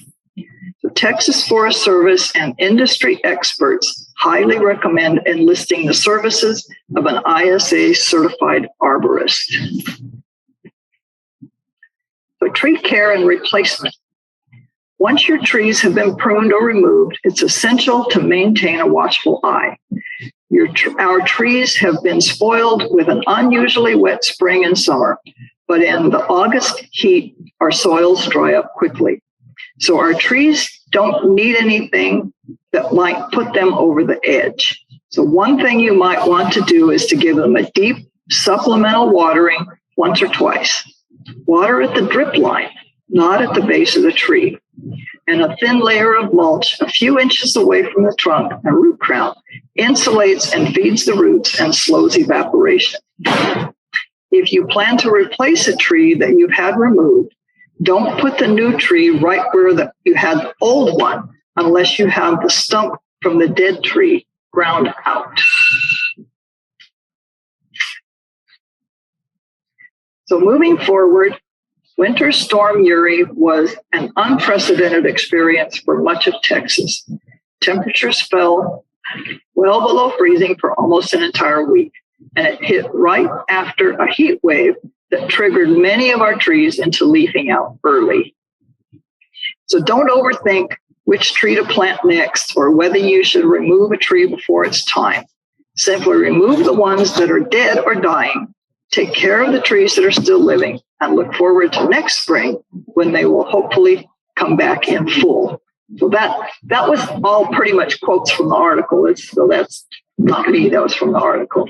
The Texas Forest Service and industry experts highly recommend enlisting the services of an ISA certified arborist. So tree care and replacement. Once your trees have been pruned or removed, it's essential to maintain a watchful eye. Our trees have been spoiled with an unusually wet spring and summer. but in the August heat, our soils dry up quickly. So our trees don't need anything that might put them over the edge. So one thing you might want to do is to give them a deep supplemental watering once or twice. Water at the drip line, not at the base of the tree. And a thin layer of mulch a few inches away from the trunk and root crown insulates and feeds the roots and slows evaporation. If you plan to replace a tree that you've had removed, don't put the new tree right where you had the old one unless you have the stump from the dead tree ground out. So moving forward, Winter Storm Uri was an unprecedented experience for much of Texas. Temperatures fell well below freezing for almost an entire week, and it hit right after a heat wave that triggered many of our trees into leafing out early. So don't overthink which tree to plant next or whether you should remove a tree before it's time. Simply remove the ones that are dead or dying, take care of the trees that are still living, and look forward to next spring when they will hopefully come back in full. So that was all pretty much quotes from the article. So that's not me, that was from the article.